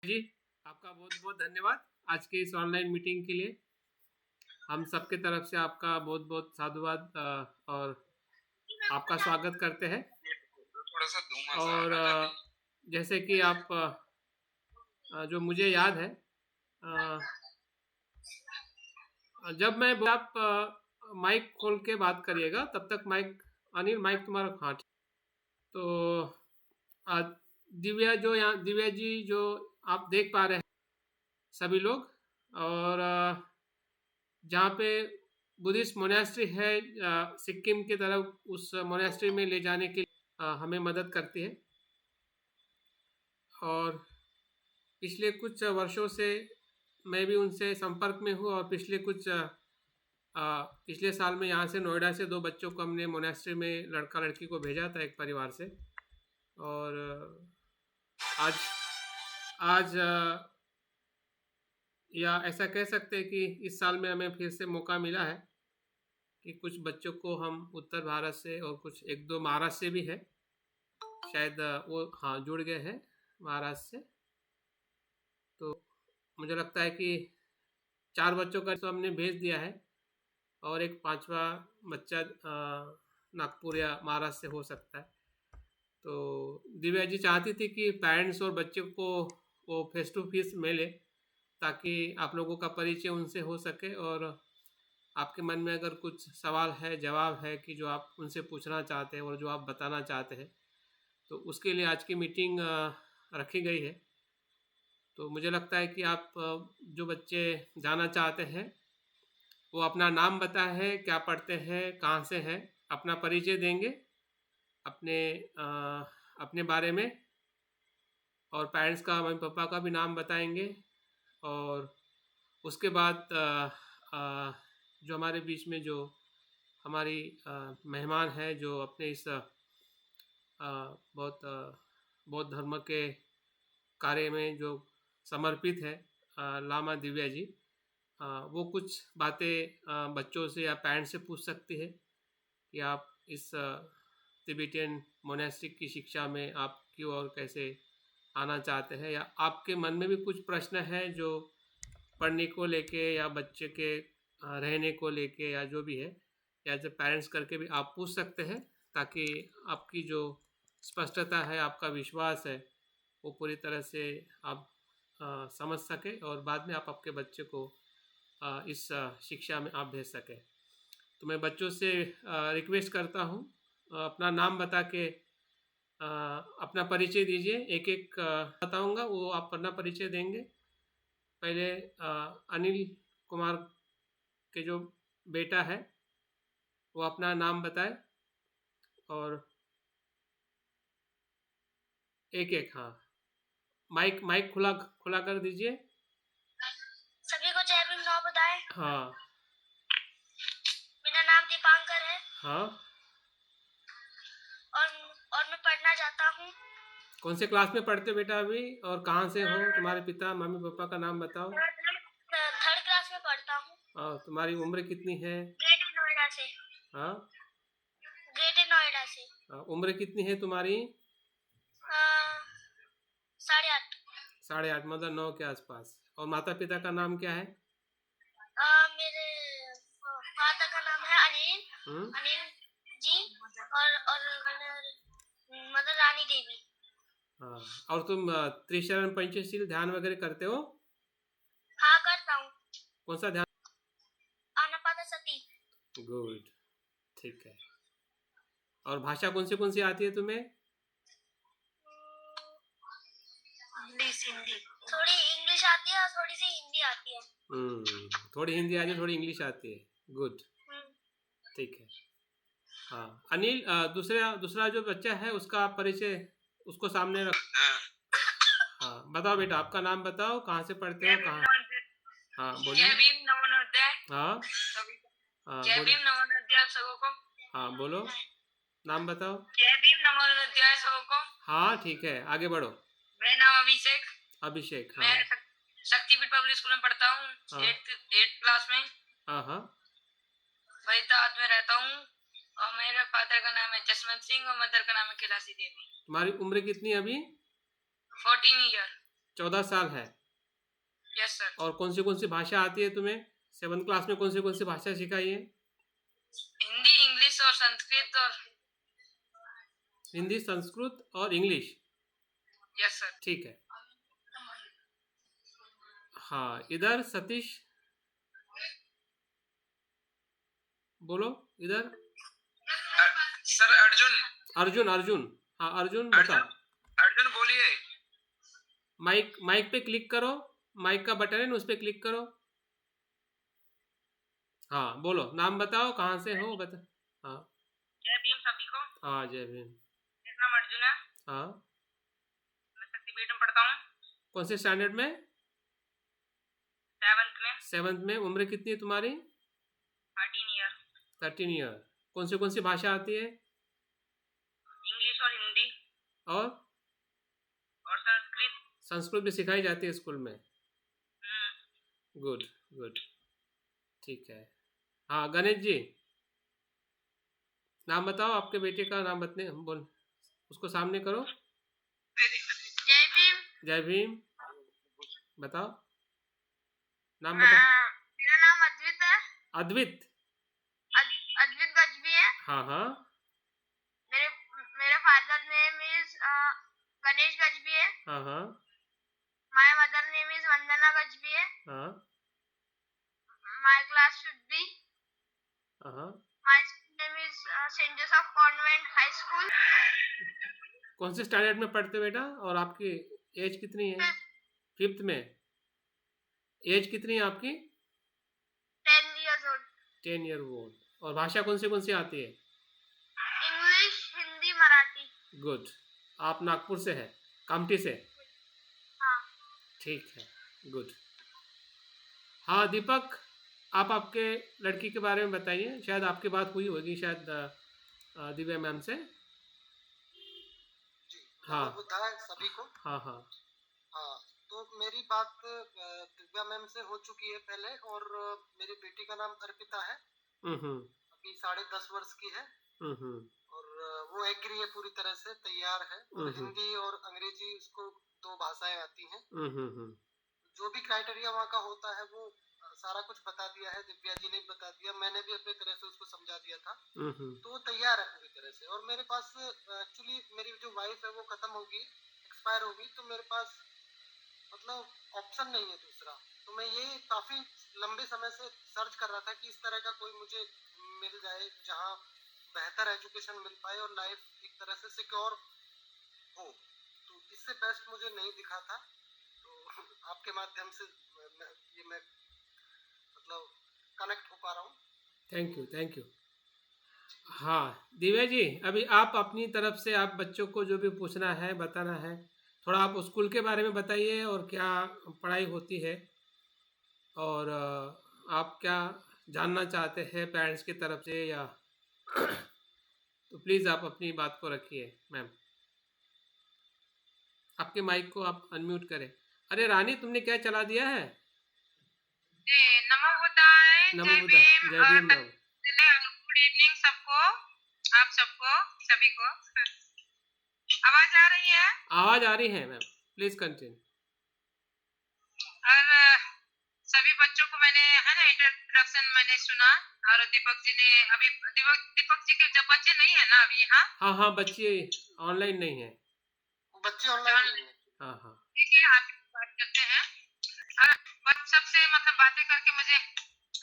जी, आपका बहुत बहुत धन्यवाद आज के इस ऑनलाइन मीटिंग के लिए। हम सबके तरफ से आपका बहुत बहुत साधुवाद और आपका स्वागत करते हैं। थोड़ा सा और जैसे कि आप जो मुझे याद है, जब मैं आप माइक खोल के बात करिएगा, तब तक माइक अनिल, माइक तुम्हारा, हाँ ठीक। तो अ, दिव्या जी जो आप देख पा रहे हैं सभी लोग, और जहाँ पे बुद्धिस्ट मोनेस्ट्री है सिक्किम की तरफ, उस मोनेस्ट्री में ले जाने के लिए हमें मदद करती है। और पिछले कुछ वर्षों से मैं भी उनसे संपर्क में हूँ, और पिछले साल में यहाँ से नोएडा से 2 बच्चों को हमने मोनेस्ट्री में लड़का लड़की को भेजा था एक परिवार से। और आज आज या ऐसा कह सकते हैं कि इस साल में हमें फिर से मौका मिला है कि कुछ बच्चों को हम उत्तर भारत से, और कुछ 1-2 महाराष्ट्र से भी है शायद, वो हाँ जुड़ गए हैं महाराष्ट्र से। तो मुझे लगता है कि 4 बच्चों का तो हमने भेज दिया है, और एक 5वां बच्चा नागपुर या महाराष्ट्र से हो सकता है। तो दिव्या जी चाहती थी कि पेरेंट्स और बच्चे को वो फेस टू फेस मिले, ताकि आप लोगों का परिचय उनसे हो सके, और आपके मन में अगर कुछ सवाल है, जवाब है कि जो आप उनसे पूछना चाहते हैं और जो आप बताना चाहते हैं, तो उसके लिए आज की मीटिंग रखी गई है। तो मुझे लगता है कि आप जो बच्चे जाना चाहते हैं वो अपना नाम बताए हैं, क्या पढ़ते हैं, कहाँ से हैं, अपना परिचय देंगे, अपने अपने बारे में, और पेरेंट्स का, मम्मी पापा का भी नाम बताएंगे। और उसके बाद जो हमारे बीच में जो हमारी मेहमान है, जो अपने इस बहुत बौद्ध धर्म के कार्य में जो समर्पित है, लामा दिव्या जी, वो कुछ बातें बच्चों से या पेरेंट्स से पूछ सकती है कि आप इस तिबेटियन मोनेस्टिक की शिक्षा में आप क्यों और कैसे आना चाहते हैं, या आपके मन में भी कुछ प्रश्न है जो पढ़ने को लेके या बच्चे के रहने को लेके या जो भी है, या एज पेरेंट्स करके भी आप पूछ सकते हैं, ताकि आपकी जो स्पष्टता है, आपका विश्वास है, वो पूरी तरह से आप समझ सके, और बाद में आप आपके बच्चे को इस शिक्षा में आप भेज सकें। तो मैं बच्चों से रिक्वेस्ट करता हूँ, अपना नाम बता के अपना परिचय दीजिए। एक एक बताऊँगा, वो आप अपना परिचय देंगे। पहले अनिल कुमार के जो बेटा है वो अपना नाम बताए, और एक एक, हाँ, माइक माइक खुला खुला कर दीजिए। सभी को जय भीम नाम बताए। हाँ। मेरा नाम दीपांकर है। हाँ। और मैं पढ़ना चाहता हूँ। कौन से क्लास में पढ़ते हो बेटा अभी, और कहाँ से हो, तुम्हारे पिता मम्मी पापा का नाम बताओ। थर्ड क्लास में पढ़ता हूँ। और तुम्हारी उम्र कितनी है? ग्रेटर नोएडा से। हाँ, ग्रेटर नोएडा से। उम्र कितनी है तुम्हारी? 8:30। 8:30, मतलब 9 के आसपास। और माता पिता का नाम क्या है? मेरे फादर का नाम है अनिल अनिल जी, और मदर रानी देवी। हाँ, और तुम त्रिशरण पंचशील ध्यान वगैरह करते हो? हाँ, करता हूँ। कौन सा ध्यान? आनापानसति। गुड, ठीक है। और भाषा कौन सी आती है तुम्हें? हिंदी। थोड़ी इंग्लिश आती है और थोड़ी सी हिंदी आती है। थोड़ी हिंदी आती है, थोड़ी इंग्लिश आती है। गुड, ठीक है। हाँ अनिल, दूसरा जो बच्चा है उसका परिचय उसको सामने रख। हाँ बताओ बेटा, आपका नाम बताओ, कहाँ से पढ़ते हो, कहाँ? हाँ बोलिए। जय भीम नवोदय। हाँ हाँ जय भीम नवोदय सबों को। हाँ बोलो, नाम बताओ। जय भीम नवोदय सबों को। हाँ ठीक है, आगे बढ़ो। मेरा नाम अभिषेक। अभिषेक, हाँ। मैं शक्तिपीठ पब्लिक स्कूल में पढ़ता हूँ, 8th क्लास में। हाँ हाँ। फरीदाबाद में रहता हूँ, और मेरे फादर का नाम है जसवंत सिंह और मदर का नाम है कैलाशी देवी। तुम्हारी उम्र कितनी है अभी? 14 ईयर। 14 साल है। Yes sir. और कौन सी भाषा आती है तुम्हें? 7th क्लास में कौन सी भाषा सिखाई है? हिंदी, इंग्लिश और संस्कृत और हिंदी, संस्कृत और इंग्लिश। Yes sir. ठीक है। हाँ, इधर सतीश बोलो इधर। सर अर्जुन। अर्जुन। हाँ अर्जुन बताओ। अर्जुन बोलिए। माइक पे क्लिक करो, माइक का बटन है ना, उस पे क्लिक करो। हाँ बोलो, नाम बताओ, कहाँ से हो बता। हाँ जय भीम सभी को। हाँ जय भीम। मेरा नाम अर्जुन है। हाँ, मैं शक्तिपीठ में पढ़ता हूँ। कौन से स्टैंडर्ड में? 7th में। 7th में। उम्र कितनी है तुम्हारी? 13 ईयर। 13 ईयर। कौन सी भाषा आती है? इंग्लिश और हिंदी और संस्कृत। संस्कृत भी सिखाई जाती है स्कूल में? गुड गुड, ठीक है। हाँ गणेश जी, नाम बताओ, आपके बेटे का नाम बतने बोल, उसको सामने करो। जय भीम। जय भीम। बताओ नाम बताओ। मेरा नाम अद्वित है। अद्वित। अद्वित गजबी है। हाँ हाँ। मेरे father name is Ganesh Gajbi है। हाँ हाँ। My mother name is Vandana Gajbi है। हाँ माय क्लास शुड बी। हाँ। My school name is saint Joseph convent high school. कौन से स्टैंडर्ड में पढ़ते हो बेटा, और आपकी एज कितनी है? 5th में। एज कितनी है आपकी? 10 years old। 10 year old. और भाषा कौन सी आती है? इंग्लिश, हिंदी, मराठी। गुड। आप नागपुर से है, कामठी से? हाँ। ठीक है, गुड। हाँ दीपक, आप आपके लड़की के बारे में बताइए, शायद आपकी बात हुई होगी शायद दिव्या मैम से। जी, हाँ बुद्धा सभी को। हाँ हाँ। हाँ, तो मेरी बात दिव्या मैम से हो चुकी है पहले, और मेरी बेटी का नाम अर्पिता है। अभी 10.5 वर्ष की है। और वो एग्री है, पूरी तरह से तैयार है। और हिंदी और अंग्रेजी उसको 2 भाषाएं आती हैं। जो भी क्राइटेरिया वहाँ का होता है वो सारा कुछ बता दिया है, दिव्या जी ने बता दिया, मैंने भी अपनी तरह से उसको समझा दिया था। तो वो तैयार है पूरी तरह से। और मेरे पास एक्चुअली मेरी जो वाइफ है वो खत्म होगी, एक्सपायर होगी, तो मेरे पास मतलब ऑप्शन नहीं है दूसरा। तो मैं ये काफी लंबे समय से सर्च कर रहा था कि इस तरह का कोई मुझे मिल जाए जहाँ बेहतर एजुकेशन मिल पाए और लाइफ एक तरह से सिक्योर हो। तो इससे बेस्ट मुझे नहीं दिखा था। तो आपके माध्यम से मैं मतलब कनेक्ट हो पा रहा हूँ। Thank you. हाँ दिव्या जी, अभी आप अपनी तरफ से आप बच्चों को जो भी पूछना है, बताना है, थोड़ा आप स्कूल के बारे में बताइए और क्या पढ़ाई होती है, और आप क्या जानना चाहते हैं पेरेंट्स की तरफ से, या तो प्लीज़ आप अपनी बात को रखिए मैम। आपके माइक को आप अनम्यूट करें। अरे रानी, तुमने क्या चला दिया है? नमो बुद्धाय। नमो जय बुद्धाय। भीम। जय भीम राव। गुड इवनिंग सबको, आप सबको, सभी को। आवाज आ रही है? आवाज आ रही है मैम, प्लीज कंटिन्यू। और सभी बच्चों को मैंने है ना इंट्रोडक्शन मैंने सुना, और दीपक जी ने अभी दीपक जी के जब बच्चे नहीं है ना अभी यहाँ। हाँ बच्चे ऑनलाइन नहीं है। बच्चे ऑनलाइन नहीं है। हाँ ठीक है, आप बात करते हैं। और सबसे मतलब बातें करके मुझे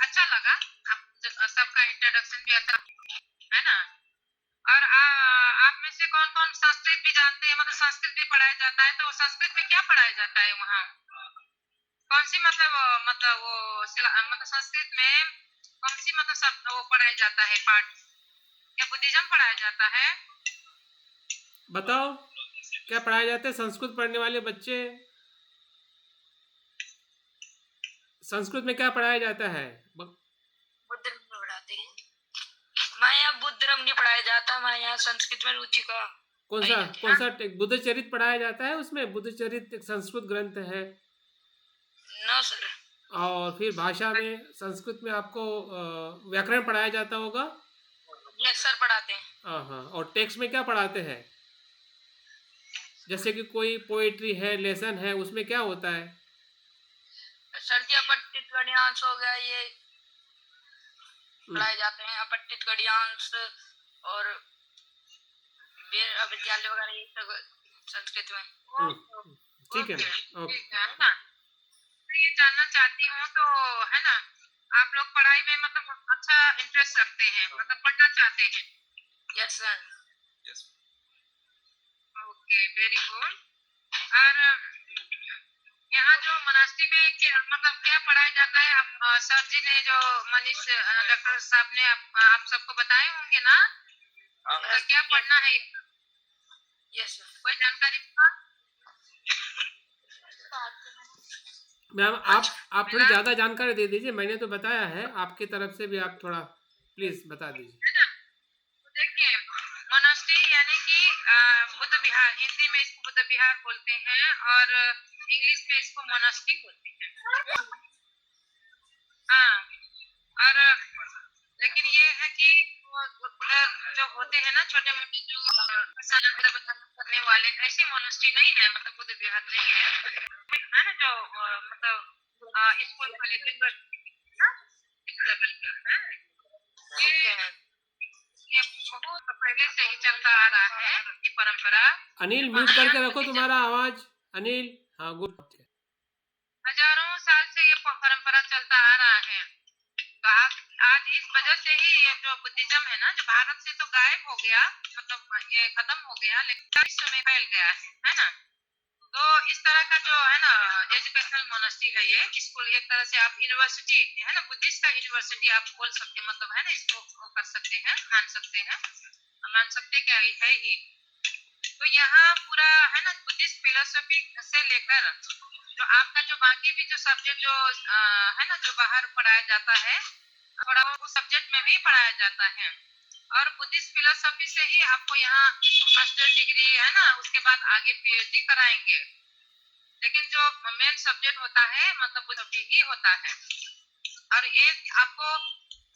अच्छा लगा। आप सबका इंट्रोडक्शन भी अच्छा है ना। और आप में से कौन कौन संस्कृत भी जानते हैं? मतलब संस्कृत भी पढ़ाया जाता है, तो संस्कृत में क्या पढ़ाया जाता है वहाँ? कौन सी मतलब संस्कृत में कौन सी मतलब वो पढ़ाया जाता है पाठ? क्या बुद्धिज्म पढ़ाया जाता है? बताओ क्या पढ़ाया जाता है? संस्कृत पढ़ने वाले बच्चे, संस्कृत में क्या पढ़ाया जाता है? बुद्धधर्म पढ़ाते हैं। मैं यहाँ बुद्धधर्म नहीं पढ़ाया जाता, मैं यहाँ संस्कृत में रुचि का। कौन सा बुद्ध चरित पढ़ाया जाता है? उसमें बुद्ध चरित एक संस्कृत ग्रंथ है। No sir. और फिर भाषा में संस्कृत में आपको व्याकरण पढ़ाया जाता होगा। यस सर, पढ़ाते हैं। हाँ। और टेक्स्ट में क्या पढ़ाते हैं जैसे कि कोई पोएट्री है, लेसन है, उसमें क्या होता है? सर जी अपठित गद्यांश हो गया, ये हम्म, पढ़ाए जाते हैं अपठित गद्यांश और विद्यालय वगैरह ये सब संस्कृत में। ठीक है ओके ना? ओके। ठीक है ना। मैं ये जानना चाहती हूँ तो है ना, आप लोग पढ़ाई में मतलब अच्छा इंटरेस्ट रखते हैं, मतलब पढ़ना चाहते हैं? Yes sir. Yes. Okay very good. और यहाँ जो मोनास्ट्री में मतलब क्या पढ़ाया जाता है? सर जी ने जो मनीष डॉक्टर साहब ने आप सबको बताए होंगे ना, क्या पढ़ना है? Yes sir. कोई जानकारी था? मैम आप थोड़ी ज़्यादा जानकारी दे दीजिए, मैंने तो बताया है, आपकी तरफ से भी आप थोड़ा प्लीज़ बता दीजिए। है ना, तो देखिए मोनास्ट्री यानी कि बुद्ध विहार, हिंदी में इसको बुद्ध विहार बोलते हैं और इंग्लिश में इसको मोनास्ट्री बोलते हैं। हाँ, और लेकिन ये है कि उधर जो होते हैं ना छोटे मोटे जो करने वाले, ऐसी मोनास्ट्री नहीं है, मतलब बुद्ध विहार नहीं है ना, जो मतलब स्कूल वाले लेवल का है। ये बहुत पहले से ही चलता आ रहा है ये परंपरा। अनिल म्यूट करके रखो तुम्हारा आवाज, अनिल। हाँ गुड। हजारों साल से ये परंपरा चलता आ रहा है। तो आज इस वजह से ही ये जो बुद्धिज्म है ना, जो भारत से तो गायब हो गया, मतलब ये खत्म हो गया, लेकिन विश्व में फैल गया है ना। तो इस तरह का जो है ना एजुकेशनल मोनास्ट्री है, ये स्कूल एक तरह से आप यूनिवर्सिटी है ना, बुद्धिस्ट का यूनिवर्सिटी आप बोल सकते हैं, मतलब है ना, इसको कर सकते हैं, मान सकते क्या है ही। तो यहाँ पूरा है ना बुद्धिस्ट फिलोसफी से लेकर जो आपका जो बाकी भी जो सब्जेक्ट जो है ना, जो बाहर पढ़ाया जाता है, थोड़ा वो सब्जेक्ट में भी पढ़ाया जाता है। और बुद्धिस्ट फिलोसफी से ही आपको यहाँ मास्टर डिग्री है ना, उसके बाद आगे पीएचडी कराएंगे। लेकिन जो मेन सब्जेक्ट होता है मतलब बुद्धिस्ट ही होता है। और ये आपको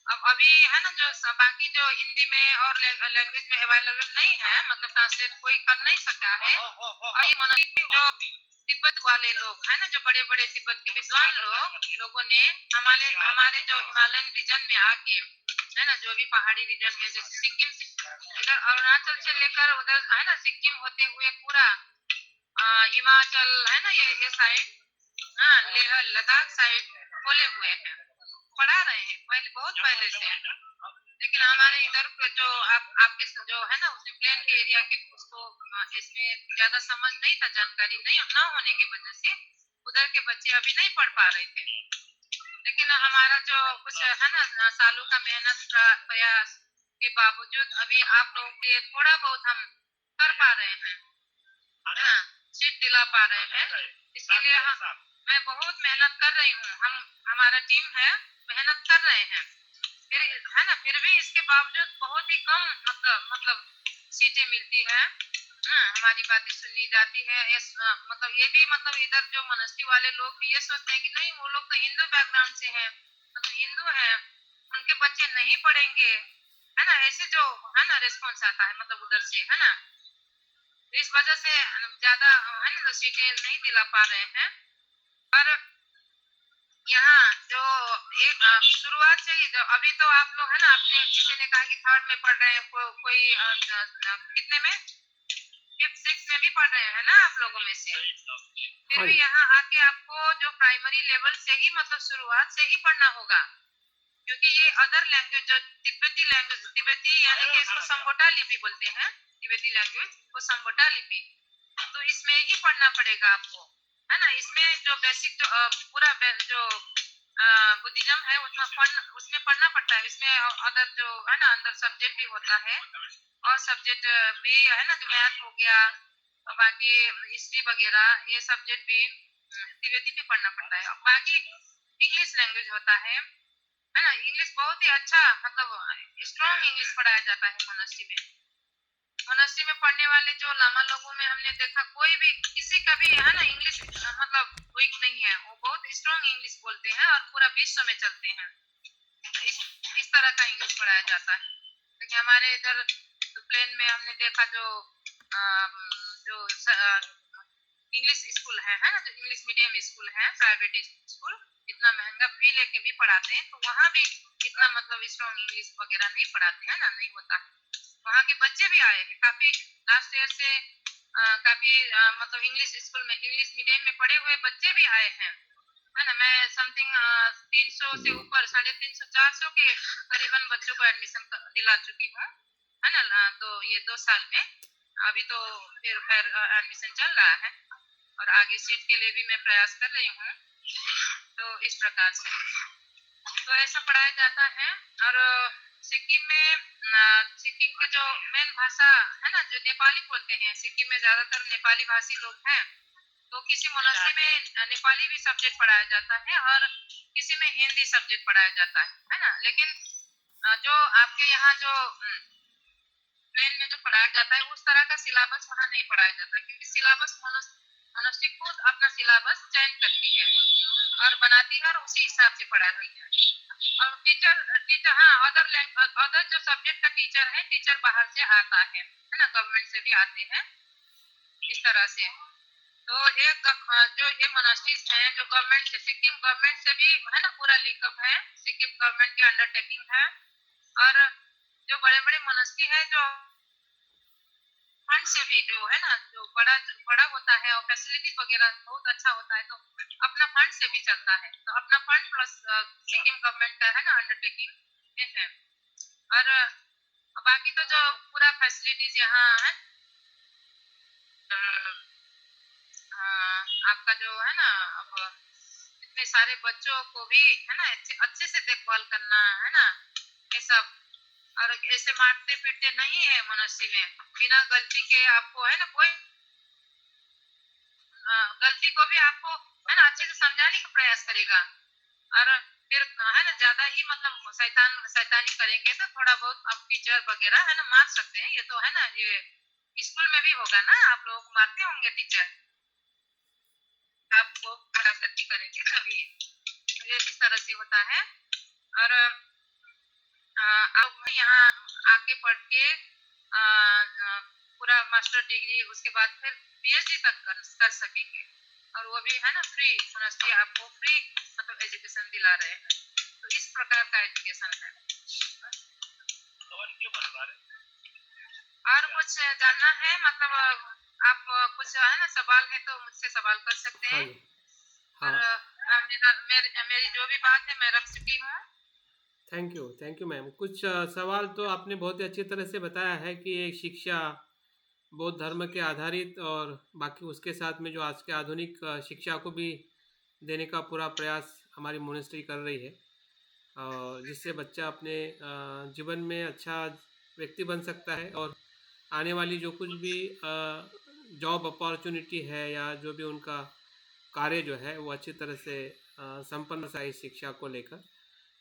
अब अभी है ना, जो बाकी जो हिंदी में और लैंग्वेज में अवेलेबल नहीं है, मतलब ट्रांसलेट कोई कर नहीं सका है। और ये मोनास्ट्री जो तिब्बत वाले लोग है ना, जो बड़े बड़े तिब्बत के विद्वान लोगों ने हमारे जो हिमालयन रीजन में आके है ना, जो भी पहाड़ी रीजन में जैसे सिक्किम से इधर अरुणाचल से लेकर उधर है ना सिक्किम होते हुए पूरा हिमाचल है ना, ये साइड, हाँ लेह लद्दाख साइड खोले हुए हैं, पढ़ा रहे हैं पहले, बहुत पहले से। लेकिन हमारे इधर के जो आपके जो है ना उसने प्लेन के एरिया के, उसको इसमें ज्यादा समझ नहीं था, जानकारी नहीं न होने की वजह से उधर के बच्चे अभी नहीं पढ़ पा रहे थे। लेकिन हमारा जो कुछ है ना सालों का मेहनत का प्रयास के बावजूद अभी आप लोगों के थोड़ा बहुत हम कर पा रहे हैं, हाँ, सीट दिला पा रहे हैं। इसके लिए मैं बहुत मेहनत कर रही हूँ, हमारा टीम है, मेहनत कर रहे हैं। फिर है ना, फिर भी इसके बावजूद बहुत ही कम मतलब सीटें मिलती है। हमारी बातें सुनी जाती है। मतलब ये भी मतलब इधर जो मोनास्ट्री वाले लोग भी ये सोचते हैं कि नहीं, वो लोग तो हिंदू बैकग्राउंड से हैं, मतलब हिंदू हैं, उनके बच्चे नहीं पढ़ेंगे, है ना, ऐसे जो है ना रिस्पॉन्स आता है मतलब उधर से, है ना। तो इस वजह से ज्यादा है ना तो सीटें नहीं दिला पा रहे हैं। और यहाँ जो एक शुरुआत से ही जो अभी तो आप लोग है ना, आपने किसी ने कहा कि थर्ड में पढ़ रहे हैं, कोई कितने में, फिफ्थ सिक्स में भी पढ़ रहे हैं ना आप लोगों में से। फिर भी यहाँ आके आपको जो प्राइमरी लेवल से ही मतलब शुरुआत से ही पढ़ना होगा, क्योंकि ये अदर लैंग्वेज जो तिब्बती यानी कि इसको संबोटा लिपि बोलते हैं, तिब्बती लैंग्वेज को संबोटा लिपि, तो इसमें ही पढ़ना पड़ेगा आपको, है ना। इसमें जो बेसिक जो पूरा जो बुद्धिज्म है उसमें पढ़ना पड़ता है। इसमें अदर जो है ना अंदर सब्जेक्ट भी होता है, और सब्जेक्ट भी है ना, जो मैथ हो गया और बाकी हिस्ट्री वगैरह, ये सब्जेक्ट भी तिब्बती में पढ़ना पड़ता है। और बाकी इंग्लिश लैंग्वेज होता है ना। इंग्लिश बहुत ही अच्छा मतलब स्ट्रॉन्ग इंग्लिश पढ़ाया जाता है मोनास्ट्री में। मोनास्ट्री में पढ़ने वाले जो लामा लोगों में हमने देखा, कोई भी किसी का भी है ना इंग्लिश मतलब वीक नहीं है, वो बहुत स्ट्रॉन्ग इंग्लिश बोलते हैं और पूरा विश्व में चलते हैं। इस तरह का इंग्लिश पढ़ाया जाता है। लेकिन हमारे इधर प्लेन में हमने देखा जो जो इंग्लिश स्कूल है ना, जो इंग्लिश मीडियम स्कूल है, प्राइवेट स्कूल, इतना महंगा फी लेके भी पढ़ाते हैं, तो वहाँ भी इतना मतलब स्ट्रॉन्ग इंग्लिश वगैरह नहीं पढ़ाते हैं ना, नहीं होता। वहाँ के बच्चे भी आए हैं काफी, लास्ट ईयर से काफी मतलब इंग्लिश स्कूल में, इंग्लिश मीडियम में पढ़े हुए बच्चे भी आए हैं, है ना। मैं समथिंग 300 से ऊपर 350 400 के करीबन बच्चों को एडमिशन दिला चुकी हूँ, है ना। तो ये 2 साल में अभी तो फिर खैर एडमिशन चल रहा है, और आगे सीट के लिए भी मैं प्रयास कर रही हूँ। तो इस प्रकार से तो ऐसा पढ़ाया जाता है। और सिक्किम में सिक्किम के जो मेन भाषा है ना, जो नेपाली बोलते हैं, सिक्किम में ज्यादातर नेपाली भाषी लोग हैं, तो किसी मोनास्ट्री में नेपाली भी सब्जेक्ट पढ़ाया जाता है और किसी में हिंदी सब्जेक्ट पढ़ाया जाता है ना। लेकिन जो आपके यहाँ जो प्लेन में जो पढ़ाया जाता है, उस तरह का सिलेबस वहाँ नहीं पढ़ाया जाता, क्योंकि सिलेबस मोनास्ट्री खुद अपना सिलेबस चयन करती है और बनाती है और उसी हिसाब से पढ़ाती है। और टीचर हाँ, अदर जो सब्जेक्ट का टीचर है, टीचर बाहर से आता है ना, गवर्नमेंट से भी आते हैं, इस तरह से। तो एक जो ये मोनास्ट्रीज हैं जो गवर्नमेंट से, सिक्किम गवर्नमेंट से भी है ना पूरा लिंकअप है, सिक्किम गवर्नमेंट की अंडरटेकिंग है। और जो बड़े बड़े मोनास्ट्री है, जो फंड से भी जो है ना, जो बड़ा होता है और फैसिलिटीज वगैरह बहुत अच्छा होता है, तो अपना फंड से भी चलता है, तो अपना फंड प्लस सिक्किम गवर्नमेंट का है ना अंडरटेकिंग में है। और बाकी तो जो पूरा फैसिलिटीज यहाँ है, आपका जो है ना, अब इतने सारे बच्चों को भी है ना अच्छे से देखभाल करना है ना, ये सब। और ऐसे मारते पीटते नहीं है मनुष्य में, बिना गलती के आपको है ना, कोई गलती को भी आपको है ना अच्छे से समझाने का प्रयास करेगा। और फिर है ना ज्यादा ही मतलब शैतानी करेंगे तो थोड़ा बहुत अब टीचर वगैरह है ना मार सकते हैं, ये तो है ना, ये स्कूल में भी होगा ना, आप लोग मारते होंगे टीचर, आपको बड़ा गलती करेंगे तभी, तो ये इस तरह से होता है। और आप यहाँ आके पढ़ के पूरा मास्टर डिग्री, उसके बाद फिर पीएचडी तक कर सकेंगे, और वो भी है ना फ्री, यूनिवर्सिटी आपको फ्री मतलब एजुकेशन दिला रहे हैं। तो इस प्रकार का एजुकेशन है। और कुछ जानना है मतलब आप कुछ है ना सवाल है तो मुझसे सवाल कर सकते हैं। हाँ। और मेरी जो भी बात है मैं रख चुकी हूँ। Thank you ma'am. कुछ सवाल तो आपने बहुत ही अच्छी तरह से बताया है कि एक शिक्षा बौद्ध धर्म के आधारित, और बाकी उसके साथ में जो आज के आधुनिक शिक्षा को भी देने का पूरा प्रयास हमारी मोनेस्ट्री कर रही है, जिससे बच्चा अपने जीवन में अच्छा व्यक्ति बन सकता है, और आने वाली जो कुछ भी जॉब अपॉर्चुनिटी है या जो भी उनका कार्य जो है वो अच्छी तरह से संपन्न सा इस शिक्षा को लेकर,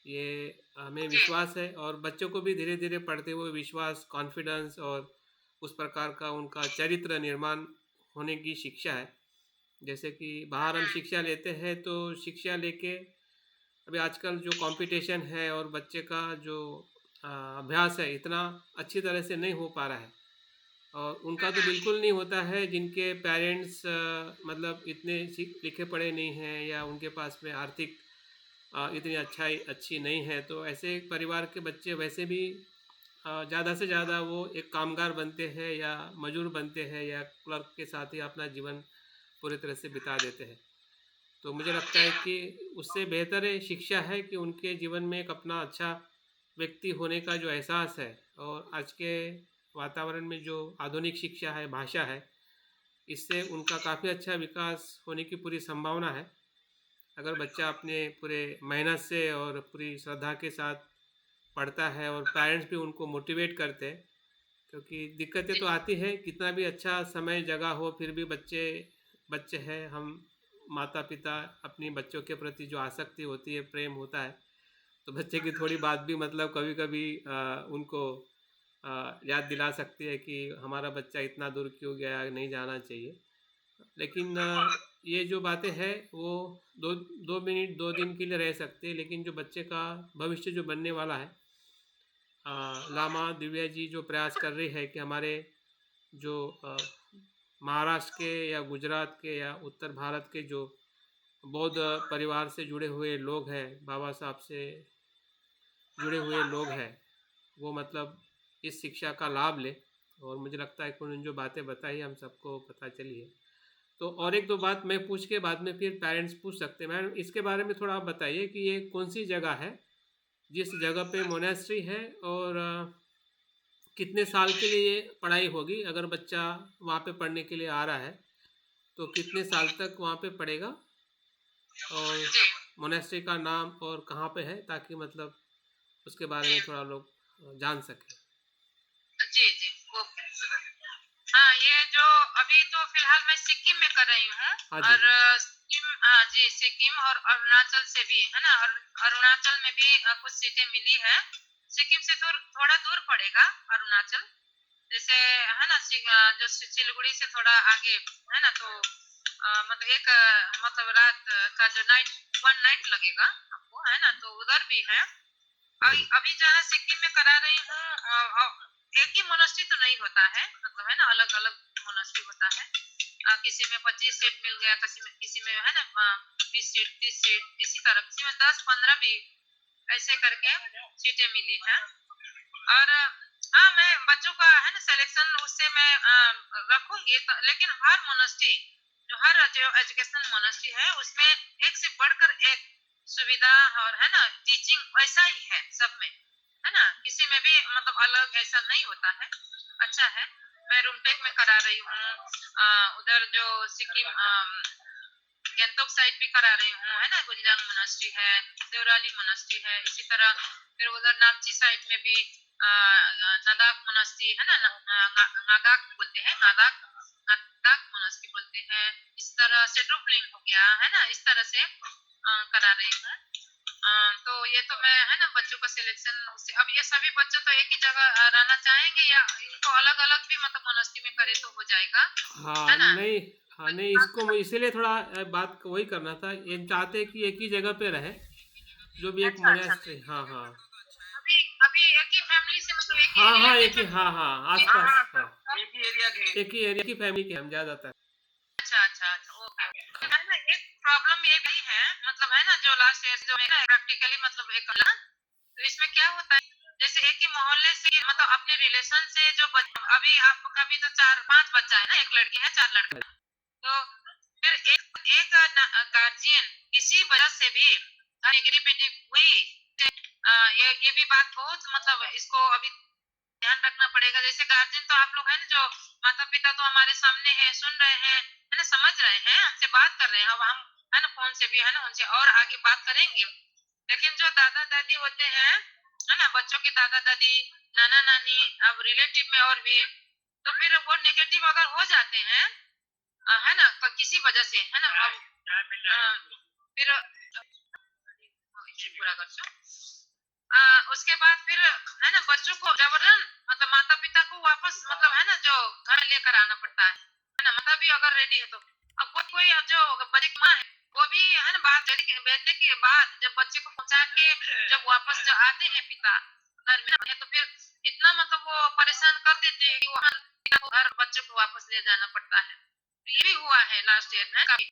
ये हमें विश्वास है। और बच्चों को भी धीरे धीरे पढ़ते हुए विश्वास, कॉन्फिडेंस और उस प्रकार का उनका चरित्र निर्माण होने की शिक्षा है। जैसे कि बाहर हम शिक्षा लेते हैं तो शिक्षा लेके अभी आजकल जो कंपटीशन है और बच्चे का जो अभ्यास है इतना अच्छी तरह से नहीं हो पा रहा है, और उनका तो बिल्कुल नहीं होता है जिनके पेरेंट्स मतलब इतने लिखे पढ़े नहीं हैं या उनके पास में आर्थिक इतनी अच्छी नहीं है। तो ऐसे परिवार के बच्चे वैसे भी ज़्यादा से ज़्यादा वो एक कामगार बनते हैं या मजदूर बनते हैं या क्लर्क के साथ ही अपना जीवन पूरी तरह से बिता देते हैं। तो मुझे लगता है कि उससे बेहतर शिक्षा है कि उनके जीवन में एक अपना अच्छा व्यक्ति होने का जो एहसास है, और आज के वातावरण में जो आधुनिक शिक्षा है, भाषा है, इससे उनका काफ़ी अच्छा विकास होने की पूरी संभावना है। अगर बच्चा अपने पूरे मेहनत से और पूरी श्रद्धा के साथ पढ़ता है और पेरेंट्स भी उनको मोटिवेट करते हैं, क्योंकि दिक्कतें तो आती है, कितना भी अच्छा समय जगह हो फिर भी बच्चे हैं हम, माता पिता अपनी बच्चों के प्रति जो आसक्ति होती है, प्रेम होता है, तो बच्चे की थोड़ी बात भी मतलब कभी कभी उनको याद दिला सकती है कि हमारा बच्चा इतना दूर क्यों गया, नहीं जाना चाहिए। लेकिन ये जो बातें हैं वो दो मिनट 2 दिन के लिए रह सकते हैं, लेकिन जो बच्चे का भविष्य जो बनने वाला है, लामा दिव्या जी जो प्रयास कर रही है कि हमारे जो महाराष्ट्र के या गुजरात के या उत्तर भारत के जो बौद्ध परिवार से जुड़े हुए लोग हैं, बाबा साहब से जुड़े हुए लोग हैं, वो मतलब इस शिक्षा का लाभ ले। और मुझे लगता है कि उन्होंने जो बातें बताई हम सबको पता चली है। तो और एक दो बात मैं पूछ के बाद में फिर पेरेंट्स पूछ सकते हैं। मैम इसके बारे में थोड़ा आप बताइए कि ये कौन सी जगह है जिस जगह पे मोनेस्ट्री है, और कितने साल के लिए पढ़ाई होगी? अगर बच्चा वहाँ पे पढ़ने के लिए आ रहा है तो कितने साल तक वहाँ पे पढ़ेगा, और जी मोनेस्ट्री का नाम और कहाँ पे है, ताकि मतलब उसके बारे जी में थोड़ा लोग जान सकें। जी जी ओके। हाँ, ये जो अभी तो फिलहाल मैं सिक्किम में कर रही हूँ। हाँ जी। और सिक्किम, हाँ जी, सिक्किम और अरुणाचल से भी है ना। और अरुणाचल में भी कुछ सीटें मिली है। सिक्किम से तो थोड़ा दूर पड़ेगा अरुणाचल, जैसे है ना जो सिलीगुड़ी से थोड़ा आगे है ना। तो मतलब एक मतलब रात का जो वन नाइट लगेगा आपको, है ना। तो उधर भी है। अभी जहाँ सिक्किम में करा रही हूँ, एक ही मोनास्ट्री तो नहीं होता है, मतलब है ना, अलग अलग मोनास्ट्री होता है। किसी में 25 सीट मिल गया, किसी में है ना 20 सीट 30 सीट, इसी तरह किसी में 10-15 भी, ऐसे करके सीटें मिली हैं। और हाँ, मैं बच्चों का है ना सिलेक्शन उससे मैं रखूंगी, लेकिन हर मोनास्ट्री जो एजुकेशनल मोनास्ट्री है उसमें एक से बढ़कर एक सुविधा और है ना टीचिंग ऐसा ही है सब में, है ना। किसी में भी मतलब अलग ऐसा नहीं होता है, अच्छा है। मैं रूमटेक में करा रही हूँ, उधर जो सिक्किम गंगटोक साइड भी करा रही हूँ, है ना। गुंजांग मोनास्ट्री है, देवराली मोनास्ट्री है, इसी तरह फिर उधर नामची साइड में भी नदाक मोनास्ट्री है ना, नागाक बोलते हैं, नादाक नादाक मोनास्ट्री बोलते हैं। इस तरह सेड्रोफ्लिंग हो गया, है ना, इस तरह से करा रही हूँ। तो ये तो मैं है ना बच्चों का सिलेक्शन उससे। अब ये सभी बच्चे तो एक ही जगह रहना चाहेंगे, या इनको अलग अलग भी मतलब मोनास्ट्री में करे तो हो जाएगा, है हाँ ना। नहीं, हाँ नहीं, इसको मैं इसीलिए थोड़ा बात वही करना था। ये चाहते हैं कि एक ही जगह पे रहे, जो भी एक अच्छा अच्छा। मोनेस्ट्री। हाँ हाँ। अभी अभी एक ही फैमिली से मतलब एक ही हाँ एरिया हाँ, के एक ही, हैं। हाँ हाँ, आस हाँ पास, हाँ हाँ, सर, एक ही एरिया के। एक ही एरिया की फैमिली के हम ज़्यादातर। अच्छा अच्छा अच्छा ओके। है ना, एक प्रॉब्लम ये भी है, मतलब है ना जो लास्ट ईयर जो है ना प्रैक्टिकली मतलब एक ना, तो इसमें क्या होता है, जैसे एक ही मोहल्ले से मतलब अपने रिलेशन से जो अभी आपका भी तो 4-5 बच्चा है ना, एक लड़की है 4 लड़का। तो फिर एक एक गार्जियन किसी वजह से भी नेगेटिविटी हुई, ये भी बात बहुत मतलब इसको अभी ध्यान रखना पड़ेगा। जैसे गार्जियन तो आप लोग हैं ना, जो माता पिता तो हमारे सामने हैं, सुन रहे हैं, है ना, समझ रहे हैं, हमसे बात कर रहे हैं। अब हम है ना फोन से भी है ना उनसे और आगे बात करेंगे। लेकिन जो दादा दादी होते हैं, है ना, बच्चों के दादा दादी, नाना नानी, अब रिलेटिव में और भी, तो फिर वो नेगेटिव अगर हो जाते हैं, है ना, तो किसी वजह से है ना, अब फिर पूरा कर दो। उसके बाद फिर है ना बच्चों को जबरन मतलब माता पिता को वापस मतलब है ना जो घर लेकर आना पड़ता है ना। माता भी अगर रेडी है तो अब कोई कोई जो बच्चे की माँ है वो भी है ना बात भेजने के बाद जब बच्चे को पहुंचा के जब वापस जब आते हैं पिता घर में है, तो फिर इतना मतलब वो परेशान कर देते हैं कि वो पिता को घर बच्चे को वापस ले जाना पड़ता है। तो ये भी हुआ है लास्ट ईयर में काफी।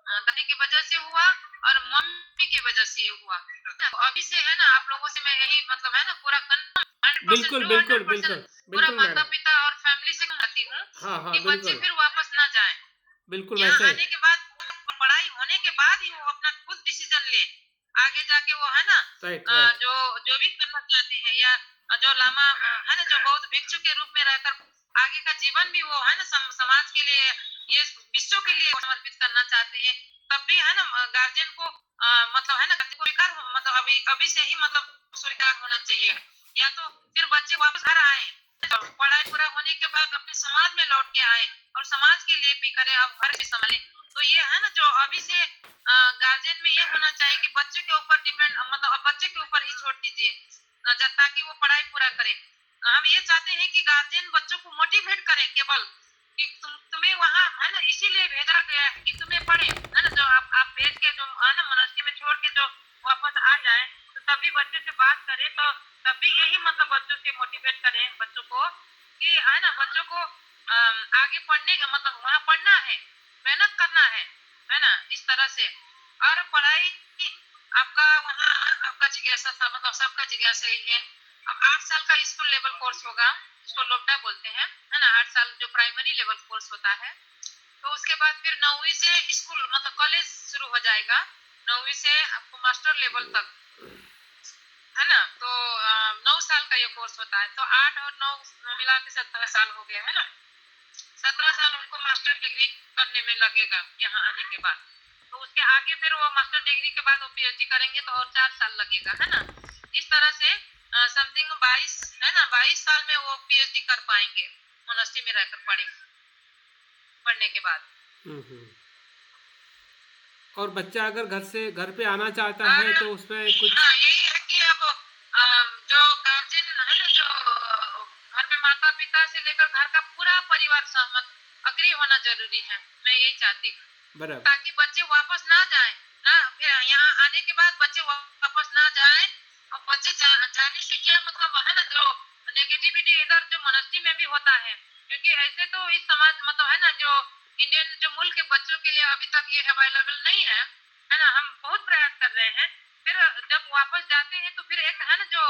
दादी की वजह से हुआ और मम्मी की वजह से ये हुआ। तो अभी से है ना आप लोगों से मैं यही मतलब है ना पूरा कंफर्म 100% बिल्कुल बिल्कुल 200% बिल्कुल पूरा बिल्कुल माता मैडम। पिता और फैमिली से कहती हूँ हाँ हाँ, कि बच्चे बिल्कुल फिर वापस ना जाए। बिल्कुल यहाँ वैसा ही। आने के बाद पढ़ाई होने के बाद ही वो अपना खुद डिसीजन ले, आगे जाके वो है ना राइट राइट। जो जो भी करना चाहते हैं, या जो लामा है ना जो बौद्ध भिक्षु के रूप में रहकर आगे का जीवन भी वो है ना समाज के लिए, ये विश्व के लिए समर्पित करना चाहते हैं, तब भी है ना गार्जियन को मतलब है ना गार्जियन को स्वीकार मतलब अभी अभी से ही मतलब स्वीकार होना चाहिए। या तो फिर बच्चे वापस घर आए, तो पढ़ाई पूरा होने के बाद अपने समाज में लौट के आए और समाज के लिए भी करें, अब घर भी संभाले। तो ये है ना जो अभी से गार्जियन में ये होना चाहिए कि बच्चे के ऊपर डिपेंड मतलब अब बच्चे के ऊपर ही छोड़ दीजिए, ताकि वो पढ़ाई पूरा करे। हम ये चाहते हैं कि गार्जियन बच्चों को मोटिवेट करे केवल कि तुम्हें वहाँ है ना इसीलिए भेजा गया है कि तुम्हें पढ़े, है ना। जो आप भेज के जो है ना मोनास्ट्री में छोड़ के जो वापस आ जाए, तो तभी बच्चे से बात करे, तो तभी यही मतलब बच्चों से मोटिवेट करें बच्चों को कि है ना बच्चों को आगे पढ़ने और पढ़ाई आपका वहाँ आपका जिज्ञासा था, मतलब सबका जिज्ञासा ही है। अब 8 साल का स्कूल लेवल कोर्स होगा, उसको लोपटा बोलते हैं, है ना, 8 साल जो प्राइमरी लेवल कोर्स होता है। तो उसके बाद फिर 9वीं से स्कूल मतलब कॉलेज शुरू हो जाएगा, 9वीं से आपको मास्टर लेवल तक, है ना। तो 9 साल का ये कोर्स होता है। तो 8 और 9 मिला के 17 साल हो गया, है ना। 17 साल उनको मास्टर डिग्री करने में लगेगा यहाँ आने के बाद। तो उसके आगे फिर वो मास्टर डिग्री के बाद वो पीएचडी करेंगे तो और 4 साल लगेगा, है ना। इस तरह से समथिंग 22, है ना, 22 साल में वो पीएचडी कर पाएंगे मोनास्ट्री में रहकर पढ़ने के बाद। और बच्चा अगर घर पे आना चाहता है तो उसमें कुछ हाँ, यही है कि अब जो गार्जियन है ना, जो घर में माता पिता से लेकर घर का पूरा परिवार सहमत अग्री होना जरूरी है। मैं यही चाहती हूँ ताकि बच्चे वापस ना जाए ना, फिर यहाँ आने के बाद बच्चे वापस ना जाए। और बच्चे जाने से क्या मतलब है ना, जो नेगेटिविटी इधर जो मोनास्ट्री में भी होता है, क्योंकि ऐसे तो इस समाज मतलब है ना, जो इंडियन जो मुल्क के बच्चों के लिए अभी तक ये अवेलेबल नहीं है ना। हम बहुत प्रयास कर रहे हैं। फिर जब वापस जाते हैं तो फिर एक है ना, जो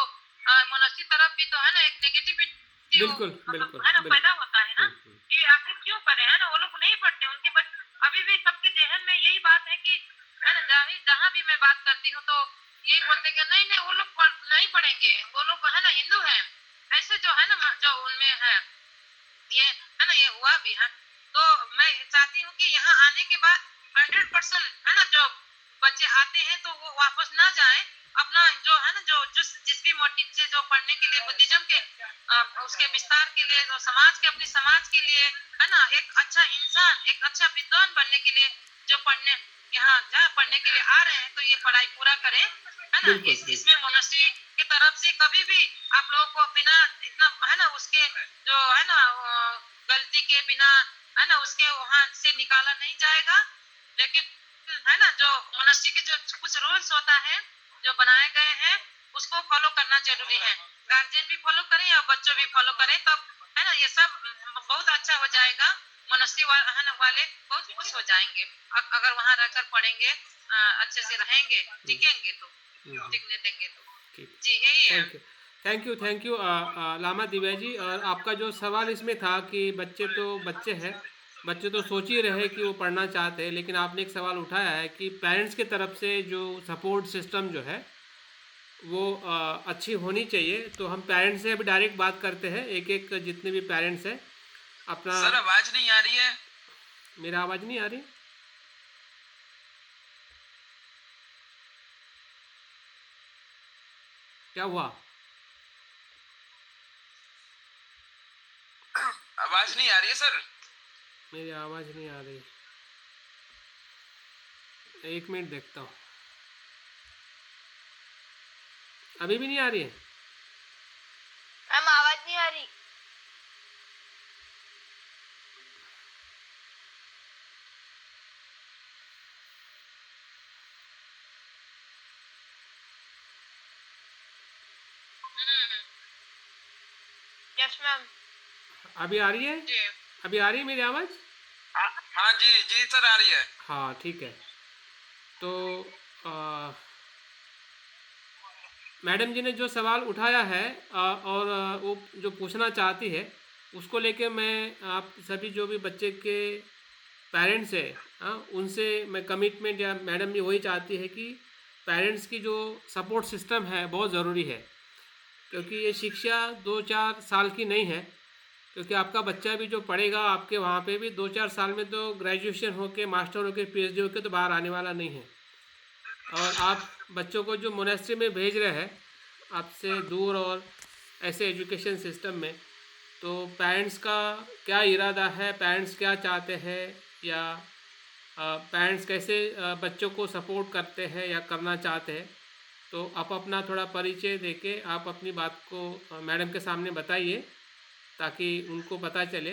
मोनास्ट्री तरफ भी तो है ना एक नेगेटिविटी बिल्कुल है ना पैदा होता है ना, कि आखिर क्यों करे, है ना। वो लोग नहीं पढ़ते, उनके बच्चे अभी भी सबके जहन में यही बात है कि है ना, जहाँ भी मैं बात करती हूँ तो यही बोलते कि नहीं नहीं वो लोग नहीं पढ़ेंगे, वो लोग है ना हिंदू है, ऐसे जो है ना जो उनमें है ये, है ना, ये हुआ भी है। तो मैं चाहती हूँ कि यहाँ आने के बाद 100% है ना, जो बच्चे आते हैं तो वो वापस ना जाए, अपना जो है ना, जो जिस भी मोटिव से जो पढ़ने के लिए बुद्धिज्म के उसके विस्तार के लिए, जो समाज के अपने समाज के लिए, है ना, एक अच्छा इंसान, एक अच्छा विद्वान बनने के लिए जो यहाँ जहाँ पढ़ने के लिए आ रहे हैं तो ये पढ़ाई पूरा करें, है ना। इसमें मोनास्ट्री के तरफ से कभी भी आप लोगों को बिना इतना है ना उसके जो है ना गलती के बिना है ना उसके वहाँ से निकाला नहीं जाएगा। लेकिन है ना, जो मोनास्ट्री के जो कुछ रूल्स होता है जो बनाए गए हैं उसको फॉलो करना जरूरी है। गार्जियन भी फॉलो करें और बच्चों भी फॉलो करें, तब है ना ये सब बहुत अच्छा हो जाएगा। मोनास्ट्री है ना वाले बहुत खुश हो जाएंगे अगर वहाँ रहकर पढ़ेंगे, अच्छे से रहेंगे, टिकेंगे तो, टिकने देंगे तो। जी यही है। Thank you Lama Divya ji. और आपका जो सवाल इसमें था कि बच्चे तो सोच ही रहे कि वो पढ़ना चाहते हैं, लेकिन आपने एक सवाल उठाया है कि पेरेंट्स के तरफ से जो सपोर्ट सिस्टम जो है वो अच्छी होनी चाहिए। तो हम पेरेंट्स से अभी डायरेक्ट बात करते हैं, एक जितने भी पेरेंट्स हैं अपना। सर आवाज नहीं आ रही है। मेरा आवाज नहीं आ रही? क्या हुआ? आवाज नहीं आ रही है सर। मेरी आवाज नहीं आ रही, एक मिनट देखता हूँ। अभी भी नहीं आ रही है? मैम आवाज नहीं आ रही। Yes ma'am. अभी आ रही है? अभी आ रही है मेरी आवाज? हाँ जी जी सर आ रही है। हाँ ठीक है। तो मैडम जी ने जो सवाल उठाया है और वो जो पूछना चाहती है उसको लेके मैं आप सभी जो भी बच्चे के पेरेंट्स है उनसे मैं कमिटमेंट, या मैडम भी वही चाहती है कि पेरेंट्स की जो सपोर्ट सिस्टम है बहुत ज़रूरी है, क्योंकि ये शिक्षा 2-4 साल की नहीं है। क्योंकि आपका बच्चा भी जो पढ़ेगा आपके वहाँ पे भी 2-4 साल में तो ग्रेजुएशन होके, मास्टर होके, पीएचडी होके तो बाहर आने वाला नहीं है। और आप बच्चों को जो मोनेस्ट्री में भेज रहे हैं आपसे दूर और ऐसे एजुकेशन सिस्टम में, तो पेरेंट्स का क्या इरादा है, पेरेंट्स क्या चाहते हैं, या पेरेंट्स कैसे बच्चों को सपोर्ट करते हैं या करना चाहते हैं, तो आप अपना थोड़ा परिचय देके आप अपनी बात को मैडम के सामने बताइए, ताकि उनको पता चले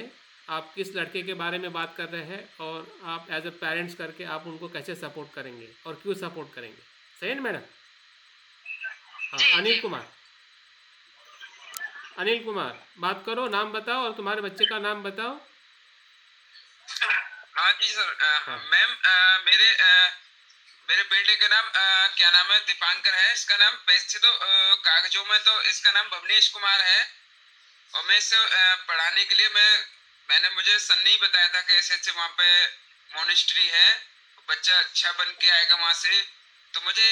आप किस लड़के के बारे में बात कर रहे हैं और आप एज अ पेरेंट्स करके आप उनको कैसे सपोर्ट करेंगे और क्यों सपोर्ट करेंगे। सही है ना मैडम? हाँ अनिल कुमार बात करो, नाम बताओ और तुम्हारे बच्चे का नाम बताओ। हाँ जी सर। मैम मेरे बेटे का नाम क्या नाम है, दीपांकर है इसका नाम। वैसे तो कागजों में तो इसका नाम भवनेश कुमार है। और मैं इसे पढ़ाने के लिए मैंने मुझे सन्नी बताया था कि ऐसे ऐसे वहाँ पे मोनेस्ट्री है, बच्चा अच्छा बन के आएगा वहाँ से। तो मुझे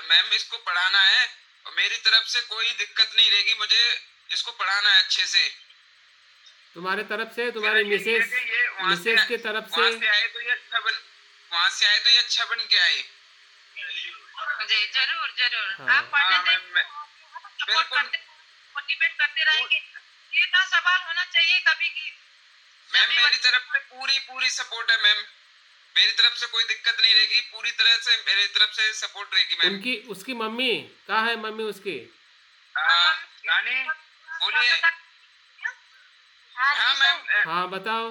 मैम इसको पढ़ाना है और मेरी तरफ से कोई दिक्कत नहीं रहेगी, मुझे इसको पढ़ाना है अच्छे से। तुम्हारे तरफ से, तुम्हारी मिसेस के तरफ से वहाँ से आए तो ये अच्छा बन वहाँ से आए तो ये अच्छा बन के आए। जी जरूर जरूर। हाँ। आप पढ़ने हाँ, दें, बिल्कुल। मोटिवेट करते रहेंगे। ये ना सवाल होना चाहिए कभी कि मैम मेरी तरफ से पूरी सपोर्ट है मैम, मेरी तरफ से कोई दिक्कत नहीं रहेगी, पूरी तरह से मेरी तरफ से सपोर्ट रहेगी मैम। उनकी उसकी मम्मी कहाँ है, मम्मी उसकी? रानी बोलिए। हाँ हाँ जी मैम। सर, हाँ बताओ।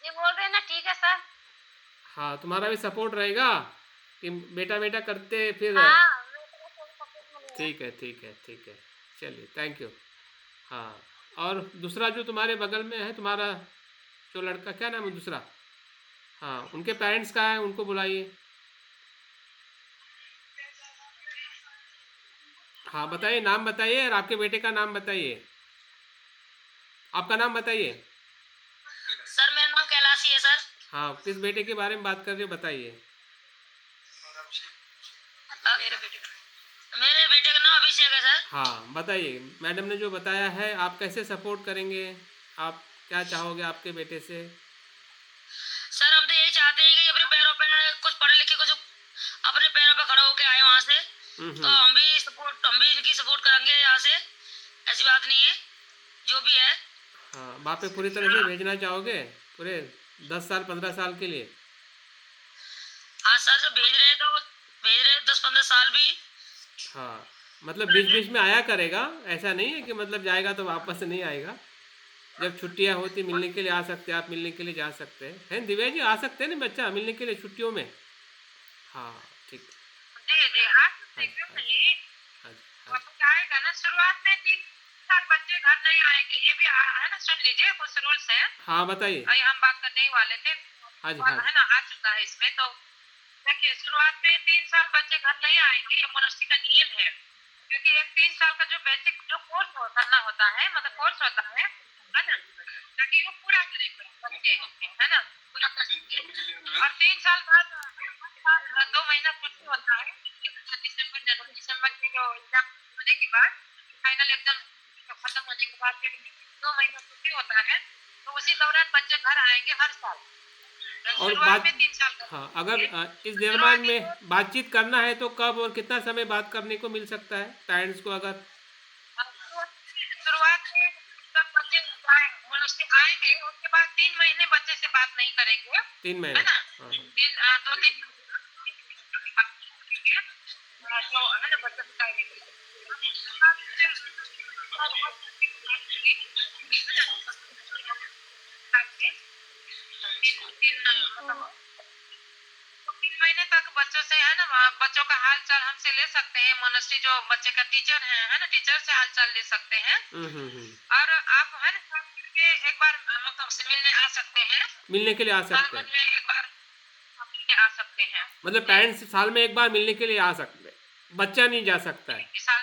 ये बोल रहे हैं ना, ठीक है सर। हाँ, तुम्हारा भी सपोर्ट रहेगा कि बेटा बेटा करते फिर। हाँ, मेरे को full support मिलेगा। ठीक है, चलिए, थैंक यू। हाँ, और दूसरा जो तुम्हारे बगल में है, तुम्हारा जो लड़का, क्या नाम है दूसरा? हाँ, उनके पेरेंट्स कहाँ हैं, उनको बुलाइए। हाँ बताइए, नाम बताइए और आपके बेटे का नाम बताइए। आपका नाम बताइए। सर मेरा नाम कैलाशी है सर। हाँ, किस बेटे के बारे में बात कर रहे हो, बताइए। मेरे बेटे का नाम अभिषेक है सर। हाँ बताइए, मैडम ने जो बताया है, आप कैसे सपोर्ट करेंगे, आप क्या चाहोगे आपके बेटे से? सर हम तो यही चाहते हैं कि अपने पैरों पे कुछ पढ़े लिखे, कुछ अपने पैरों पे खड़े होके आए वहाँ से। तो हम भी इनकी सपोर्ट करेंगे यहाँ से, ऐसी बात नहीं है, जो भी है। हाँ, वहाँ पे पूरी तरह से भेजना चाहोगे पूरे 10 साल 15 साल के लिए? हाँ सर, जो भेज रहे हैं तो भेज रहे हैं 10-15 साल भी। हाँ, मतलब बीच बीच में आया करेगा, ऐसा नहीं है कि मतलब जाएगा तो वापस नहीं आएगा। जब छुट्टियाँ होती मिलने के लिए आ सकते हैं, आप मिलने के लिए जा सकते हैं दिव्या जी, आ सकते हैं ना बच्चा मिलने के लिए छुट्टियों में? हाँ ठीक। जी आज क्यों नहीं। हाँ क्या आएगा ना, शुरुआत में 3 साल बच्चे घर नहीं आएंगे, ये भी है ना। सुन लीजिए, कुछ रूल्स है। हाँ बताइए। अभी हम बात करने ही वाले थे, हाँ जी, है ना, आ चुका है इसमें। तो देखिए, शुरुआत में 3 साल बच्चे घर नहीं आएंगे, ये मोनेस्ट्री का नियम है। क्योंकि एक 3 साल का जो बेसिक जो कोर्स करना होता है, मतलब कोर्स होता है ना, ताकि वो पूरा करे बच्चे, है ना, पूरा कर सके। और 3 साल बाद 2 महीना छुट्टी होता है, दिसंबर के जो एग्जाम होने के बाद, फाइनल एग्जाम खत्म होने के बाद फिर 2 महीना छुट्टी होता है। तो उसी दौरान बच्चे घर आएंगे हर साल। और शुरुआत में 3 साल का। हाँ, अगर इस दरम्यान में बातचीत करना है तो कब और कितना समय बात करने को मिल सकता है पेरेंट्स को? अगर शुरुआत में जब बच्चे मोनेस्ट्री आएंगे, उसके बाद 3 महीने बच्चे से बात नहीं करेंगे, 3 है महीने? ना। हाँ 2-3 जो है ना बच्चे महीने तक बच्चों से, है ना, बच्चों का हाल चाल हमसे ले सकते हैं। मोनेस्ट्री जो बच्चे का टीचर है ना, टीचर से हाल चाल ले सकते हैं। और आप, है ना, साल भर में एक बार मतलब से मिलने आ सकते हैं। मिलने के लिए आ साल सकते भर हैं, में एक बार मिलने आ सकते हैं। मतलब पेरेंट्स साल में एक बार मिलने के लिए आ सकते हैं, बच्चा नहीं जा सकता है? साल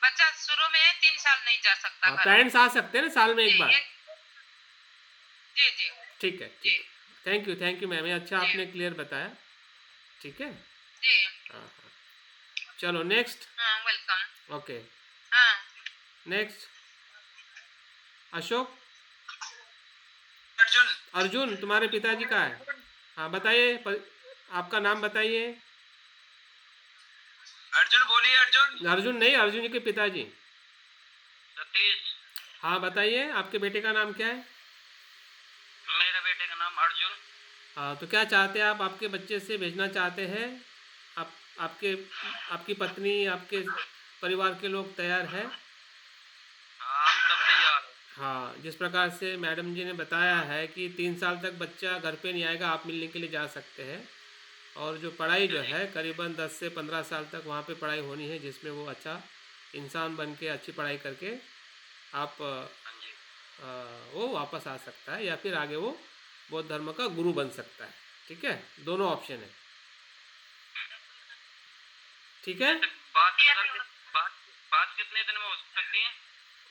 बच्चा शुरू में 3 साल नहीं जा सकता हाँ, घर। पेरेंट्स आ सकते हैं ना साल में एक बार? जी जी ठीक है, जी थैंक यू मैम, ये अच्छा आपने क्लियर बताया। ठीक है, जी। हाँ हाँ, चलो नेक्स्ट। हाँ, वेलकम। ओके, हाँ, नेक्स्ट अशोक। अर्जुन। अर्जुन, तुम्हारे पिताजी का है? हाँ बताइए, आपका नाम बताइए। अर्जुन बोलिए। अर्जुन। अर्जुन नहीं, अर्जुन के पिताजी। सतीश। हाँ बताइए, आपके बेटे का नाम क्या है? मेरे बेटे का नाम अर्जुन। हाँ, तो क्या चाहते हैं आप आपके बच्चे से भेजना चाहते हैं? आप आपकी पत्नी, आपके परिवार के लोग तैयार हैं? हम सब तैयार। हाँ, जिस प्रकार से मैडम जी ने बताया है कि 3 साल तक बच्चा घर पे नहीं आएगा, आप मिलने के लिए जा सकते हैं। और जो पढ़ाई जो है करीबन 10 से 15 साल तक वहाँ पे पढ़ाई होनी है, जिसमें वो अच्छा इंसान बन के अच्छी पढ़ाई करके आप वो वापस आ सकता है, या फिर आगे वो बौद्ध धर्म का गुरु बन सकता है। ठीक है, दोनों ऑप्शन है। ठीक है, बात कितने दिन में हो सकती है?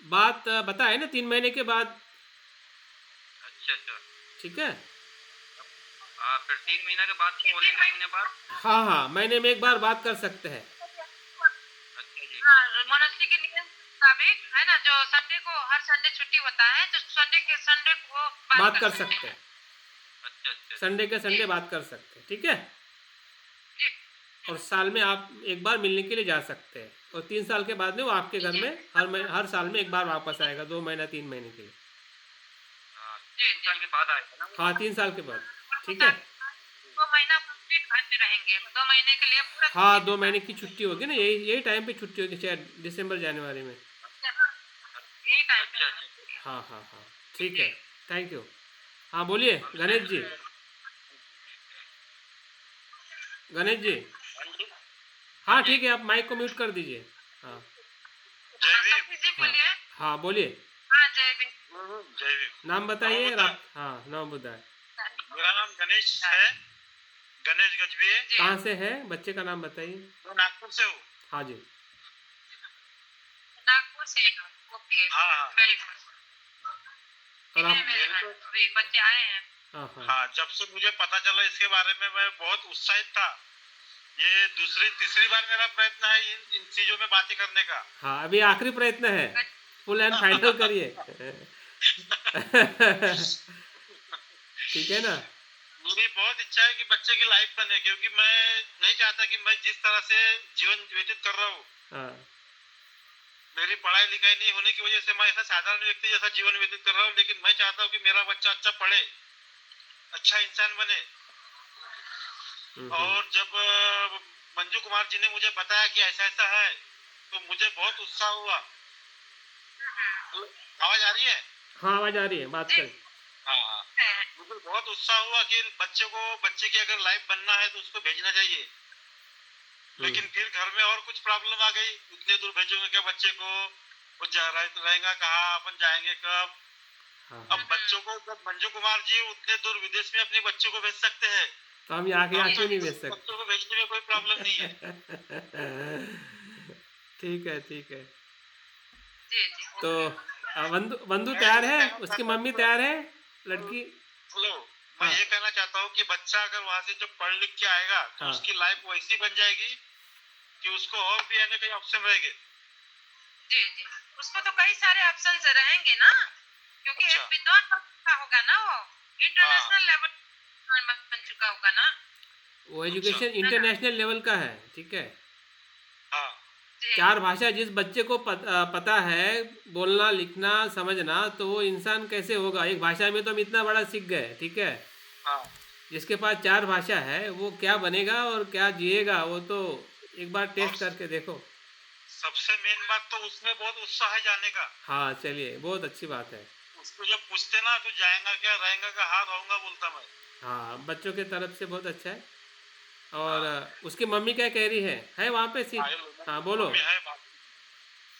बात बताए ना 3 महीने के बाद। अच्छा अच्छा, ठीक है, हाँ फिर 3 महीने के बाद बोले, 3 महीने बाद। हाँ हाँ, महीने में एक बार बात कर सकते हैं। अच्छा जी। हाँ, मोनास्ट्री के नियम मुताबिक है ना, जो संडे को हर संडे छुट्टी होता है, तो संडे को बात कर सकते हैं, अच्छा अच्छा, संडे के संडे बात कर सकते हैं। ठीक है, जी, और साल में आप एक बार मिलने के लिए जा सकते हैं, और 3 साल के बाद में वो आपके घर में हर साल में एक बार वापस आएगा, 2 महीना 3 महीने के लिए। हाँ 3 साल के बाद आएगा ना? हाँ 3 साल के बाद। ठीक है, 2 महीना कंप्लीट घर में रहेंगे, 2 महीने के लिए पूरा। हाँ 2 महीने की छुट्टी होगी ना, यही टाइम पे छुट्टी होगी शायद, दिसंबर जनवरी में। यही टाइम अच्छा अच्छा, हाँ हाँ हाँ, ठीक है, थैंक यू। हाँ बोलिए गणेश जी। गणेश जी, हाँ जी, हाँ ठीक है, आप माइक को म्यूट कर दीजिए। हाँ जय भीम। जी बोलिए। हाँ बोलिए, हाँ, जय भीम। जय भीम। नाम बताइए। हाँ नाम बताए। मेरा नाम गणेश है, गणेश गजबी है। कहाँ से है, बच्चे का नाम बताइए। मैं नागपुर से हूँ। हाँ जी, नागपुर से। ओके, हाँ हाँ वेरी गुड। और आप। अभी बच्चे आए हैं। हाँ हाँ हाँ, जब से मुझे पता चला इसके बारे में मैं बहुत उत्साहित था। ये दूसरी तीसरी बार मेरा प्रयत्न है इन चीजों में बातें करने का। हाँ, अभी आखिरी प्रयत्न है, फुल एंड फाइनल करिए। ठीक है ना। मेरी बहुत इच्छा है कि बच्चे की लाइफ बने, क्योंकि मैं नहीं चाहता कि मैं जिस तरह से जीवन व्यतीत कर रहा हूँ, हाँ मेरी पढ़ाई लिखाई नहीं होने की वजह से मैं ऐसा साधारण व्यक्ति जैसा जीवन व्यतीत कर रहा हूँ, लेकिन मैं चाहता हूँ कि मेरा बच्चा अच्छा पढ़े, अच्छा इंसान बने। और जब मंजू कुमार जी ने मुझे बताया कि ऐसा ऐसा है, तो मुझे बहुत उत्साह हुआ। आवाज आ रही है? हाँ, आवाज आ रही है, बात करें। हाँ हाँ, मुझे बहुत उत्साह हुआ कि बच्चे की अगर लाइफ बनना है तो उसको भेजना चाहिए। लेकिन फिर घर में और कुछ प्रॉब्लम आ गई, उतने दूर भेजोगे क्या बच्चे को, वो रहेगा कहाँ, अपन जाएंगे कब। हाँ अब बच्चों को, जब मंजू कुमार जी उतने दूर विदेश में अपने बच्चों को भेज सकते हैं, तो हम यहाँ के क्यों नहीं भेज सकते। बच्चों को भेजने में कोई प्रॉब्लम नहीं है। ठीक है ठीक है। जी जी। तो बंधु बंधु तैयार है, उसकी मम्मी तैयार है, लड़की। हेलो, मैं ये कहना चाहता हूँ कि बच्चा अगर वहाँ से जब पढ़ लिख के आएगा तो हाँ। उसकी लाइफ वैसी बन जाएगी कि उसको और भी आने के ऑप्शन रहेंगे। जी जी, उसको तो कई सारे ऑप्शन रहेंगे ना, क्योंकि अच्छा। एक विद्वान का होगा ना, वो इंटरनेशनल लेवल बन चुका होगा ना। वो एजुकेशन इंटरनेशनल लेवल का है। ठीक है, हाँ 4 भाषा जिस बच्चे को पता है बोलना लिखना समझना, तो वो इंसान कैसे होगा। एक भाषा में तो हम इतना बड़ा सीख गए। ठीक है, हाँ, जिसके पास 4 भाषा है वो क्या बनेगा और क्या जिएगा, वो तो एक बार टेस्ट करके देखो। सबसे मेन बात तो उसमें बहुत उत्साह है जाने का। हाँ चलिए, बहुत अच्छी बात है। उसको जब पूछते ना तो जाएगा क्या, रहेगा क्या, हाँ रहूंगा बोलता मैं। हाँ, बच्चों के तरफ से बहुत अच्छा है। और उसकी मम्मी क्या कह रही है वहाँ पे सीट। हाँ बोलो मम्मी है बात।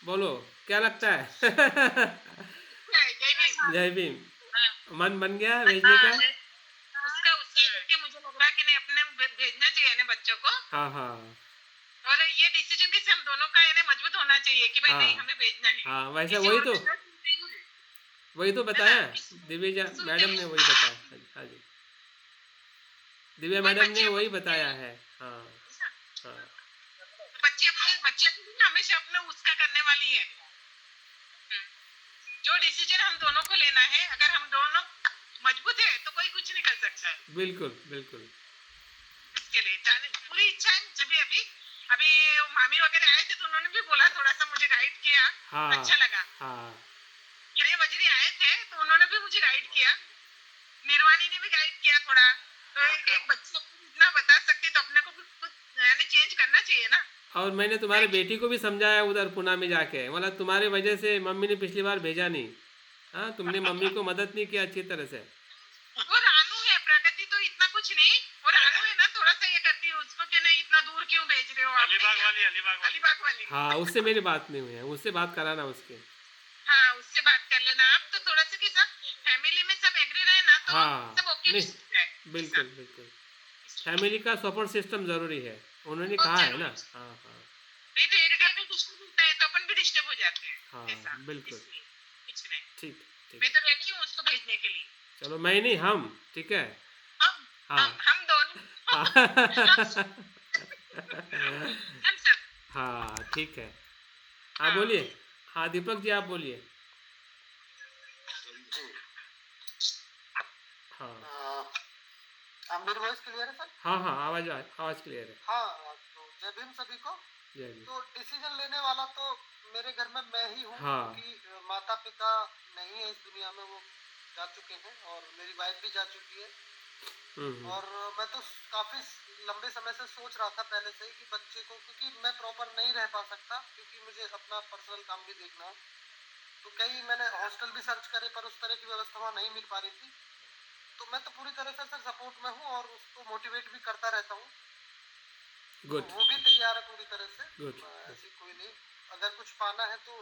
बोलो, क्या लगता है। जय भीम। जय भीम। मन बन गया भेजने का। उसका उत्साह देख के मुझे लग रहा है कि नहीं, अपने भेजना चाहिए ना बच्चों को। हाँ हाँ और ये डिसीजन किसी हम दोनों का यानी मजबूत होना चाहिए कि भाई हाँ। नहीं, हमें भेजना है। हाँ वैसे किसी और का वही तो बताया दिव्या मैडम ने, वही बताया। हाँ जी, दिव्या मैडम ने वही बताया है। हाँ हाँ बच्चे हमेशा अपना उसका करने वाली है। जो डिसीजन हम दोनों को लेना है, अगर हम दोनों मजबूत है तो कोई कुछ नहीं कर सकता है। बिल्कुल बिल्कुल। इसके लिए जाने पूरी इच्छा है मुझे भी। अभी मामी वगैरह आए थे तो उन्होंने भी बोला, थोड़ा सा मुझे गाइड किया। हाँ अच्छा लगा। हाँ मेरे वजरी आए थे तो उन्होंने भी मुझे गाइड किया, निर्वाणी ने भी गाइड किया थोड़ा। तो एक बच्चे को इतना बता सकते तो अपने को भी खुद यानी चेंज करना चाहिए ना। और मैंने तुम्हारे बेटी को भी समझाया उधर पुणे में जाके, मतलब तुम्हारे वजह से मम्मी ने पिछली बार भेजा नहीं। हाँ, तुमने मम्मी को मदद नहीं किया अच्छी तरह से। वो रानू है, प्रगति तो इतना कुछ नहीं। वो रानू है ना, थोड़ा सा ये करती है उसको कि नहीं इतना दूर क्यों भेज रहे हो आप। अलीबाग वाली। हाँ, उससे मेरी बात नहीं हुई है, उससे बात कराना उसके। हाँ, उससे बात कर लेना आप, तो थोड़ा सा कैसा फैमिली में सब एग्री रहे ना तो हाँ सब ओके नहीं, बिल्कुल बिल्कुल। फैमिली का सपोर्ट सिस्टम ज़रूरी है, उन्होंने बहुत कहा है जरूरी ना। है। हाँ हाँ नहीं तो एक घर में डिस्टर्ब होता है तो अपन भी डिस्टर्ब हो जाते हैं ऐसा, हाँ बिल्कुल। इसलिए कुछ नहीं। ठीक ठीक, मैं तो रेडी हूँ उसको भेजने के लिए। चलो मैं नहीं, हम, ठीक है। हम हाँ हम दोनों हाँ हम सब। हाँ ठीक है। हाँ हाँ बोलिए। हाँ दीपक जी आप बोलिए। जी। हाँ मेरी वॉइस क्लियर है सर? हाँ हाँ, आवाज़ क्लियर है। हाँ, तो जय भीम सभी को। जय जी। तो डिसीजन लेने वाला तो मेरे घर में मैं ही हूँ, हाँ। क्योंकि माता पिता नहीं है इस दुनिया में, वो जा चुके हैं और मेरी वाइफ भी जा चुकी है। और मैं तो काफी लंबे समय से सोच रहा था पहले से ही कि बच्चे को, क्योंकि मैं प्रॉपर नहीं रह पा सकता क्योंकि मुझे अपना पर्सनल काम भी देखना है। तो कई मैंने हॉस्टल भी सर्च करे पर उस तरह की व्यवस्था वहाँ नहीं मिल पा रही थी। तो मैं तो पूरी तरह से सर सपोर्ट में हूँ और उसको मोटिवेट भी करता रहता हूँ। तो गुड वो भी तैयार है पूरी तरह से। गुड। ऐसी कोई नहीं, अगर कुछ पाना है तो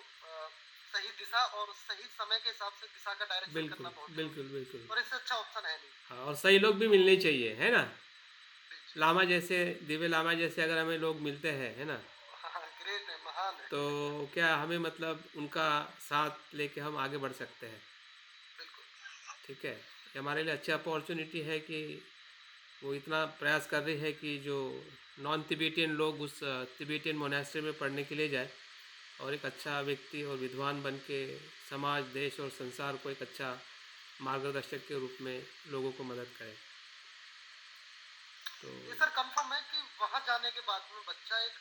सही दिशा और सही समय के हिसाब से दिशा का डायरेक्शन बिल्कुल करना बहुत बिल्कुल जरूरी है। बिल्कुल। और इससे अच्छा ऑप्शन है नहीं। हाँ, और सही लोग भी मिलने चाहिए, है ना। जी। लामा जैसे, दिव्य लामा जैसे अगर हमें लोग मिलते हैं, है ना, हाँ, ग्रेट है, महान है। तो क्या हमें मतलब उनका साथ लेके हम आगे बढ़ सकते हैं। बिल्कुल। ठीक है, ये हमारे लिए अच्छी अपॉर्चुनिटी है कि वो इतना प्रयास कर रही है कि जो नॉन तिबेटियन लोग उस तिबेटियन मोनास्ट्री में पढ़ने के लिए जाए और एक अच्छा व्यक्ति और विद्वान बन के समाज, देश और संसार को एक अच्छा मार्गदर्शक के रूप में लोगों को मदद करे। तो ये सर कंफर्म है कि वहां जाने के बाद में बच्चा एक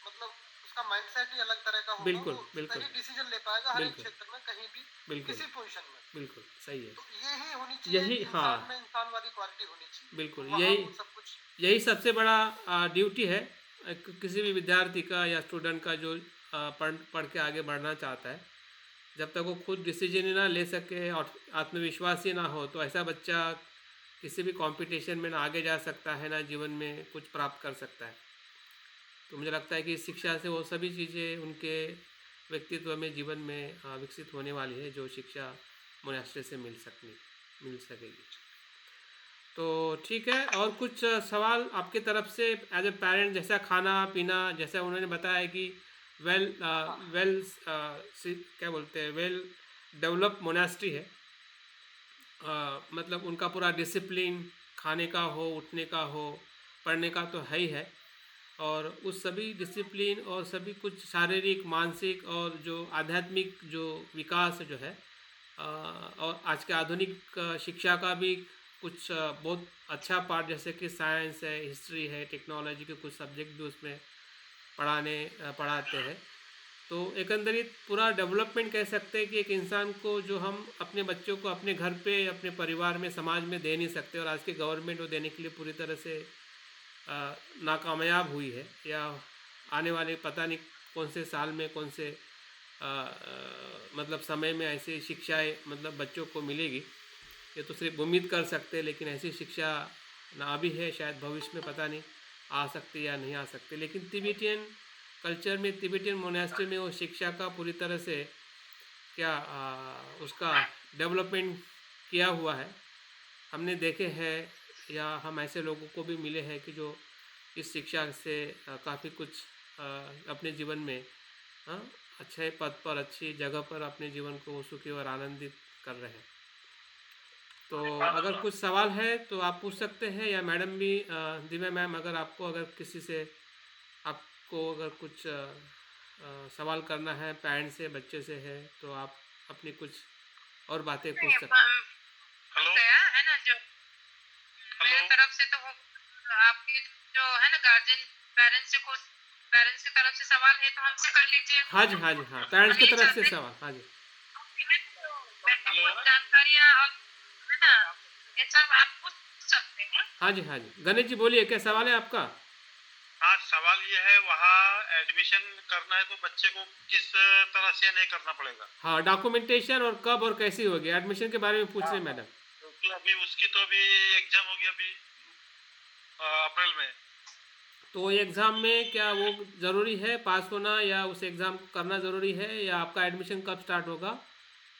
मतलब उसका माइंडसेट ही अलग तरह का होगा। बिल्कुल वो बिल्कुल सही डिसीजन ले पाएगा हर एक बिल्कुल क्षेत्र में, कहीं भी, बिल्कुल किसी पोजीशन में। बिल्कुल सही है। तो ये ही होनी चाहिए, यही, इंसान में हाँ इंसान वाली क्वालिटी होनी चाहिए। बिल्कुल, तो वहाँ यही वो सब कुछ। यही सबसे बड़ा ड्यूटी है किसी भी विद्यार्थी का या स्टूडेंट का जो पढ़ के आगे बढ़ना चाहता है। जब तक वो खुद डिसीजन ही ना ले सके और आत्मविश्वास ही ना हो, तो ऐसा बच्चा किसी भी कंपटीशन में ना आगे जा सकता है, ना जीवन में कुछ प्राप्त कर सकता है। तो मुझे लगता है कि इस शिक्षा से वो सभी चीज़ें उनके व्यक्तित्व में, जीवन में विकसित होने वाली है, जो शिक्षा मोनास्ट्री से मिल सकेगी। तो ठीक है, और कुछ सवाल आपके तरफ से एज ए पेरेंट, जैसा खाना पीना, जैसा उन्होंने बताया कि वेल क्या बोलते हैं, वेल डेवलप मोनास्ट्री है। मतलब उनका पूरा डिसिप्लिन खाने का हो, उठने का हो, पढ़ने का तो है ही है, और उस सभी डिसिप्लिन और सभी कुछ शारीरिक, मानसिक और जो आध्यात्मिक जो विकास जो है, और आज के आधुनिक शिक्षा का भी कुछ बहुत अच्छा पार्ट, जैसे कि साइंस है, हिस्ट्री है, टेक्नोलॉजी के कुछ सब्जेक्ट भी उसमें पढ़ाते हैं। तो एकंदरित पूरा डेवलपमेंट कह सकते हैं कि एक इंसान को जो हम अपने बच्चों को अपने घर पे, अपने परिवार में, समाज में दे नहीं सकते, और आज की गवर्नमेंट वो देने के लिए पूरी तरह से नाकामयाब हुई है, या आने वाले पता नहीं कौन से साल में, कौन से मतलब समय में ऐसी शिक्षाएं मतलब बच्चों को मिलेगी, ये तो सिर्फ उम्मीद कर सकते हैं। लेकिन ऐसी शिक्षा ना भी है, शायद भविष्य में पता नहीं आ सकती या नहीं आ सकती। लेकिन तिबेटियन कल्चर में, तिबेटियन मोनास्ट्री में वो शिक्षा का पूरी तरह से क्या उसका डेवलपमेंट किया हुआ है। हमने देखे हैं, या हम ऐसे लोगों को भी मिले हैं कि जो इस शिक्षा से काफ़ी कुछ अपने जीवन में अच्छे पद पर, अच्छी जगह पर अपने जीवन को सुखी और आनंदित कर रहे हैं। तो अगर कुछ सवाल है तो आप पूछ सकते हैं, या मैडम भी, दिव्या मैम, अगर आपको अगर किसी से आपको अगर कुछ सवाल करना है, पेरेंट्स से, बच्चे से है, तो आप अपनी कुछ और बातें पूछ सकते हैं। हेलो गया है ना जो मेरे हेलो तरफ से, तो वो आपके जो है ना गार्जियन, पेरेंट्स से कुछ, पेरेंट्स की तरफ से सवाल है तो हमसे कर लीजिए। हाँ जी हाँ जी, हाँ पेरेंट्स हम की ये तरफ से चाहते हैं सवाल, हाँ जी कि बेटे को जानकारियाँ और है ना ये सब आप पूछ सकते हैं। हाँ जी हाँ जी। गणेश जी बोलिए, क्या सवाल है आपका? हाँ, सवाल ये है, वहाँ एडमिशन करना है तो बच्चे को किस तरह से नहीं करना पड़ेगा? हाँ, डॉक्यूमेंटेशन और कब और कैसी होगी, एडमिशन के बारे में पूछ रहे हैं मैडम। क्योंकि अभी उसकी तो अभी एग्जाम होगी अभी अप्रैल में। तो एग्ज़ाम में क्या वो ज़रूरी है पास होना, या उस एग्ज़ाम करना ज़रूरी है, या आपका एडमिशन कब स्टार्ट होगा,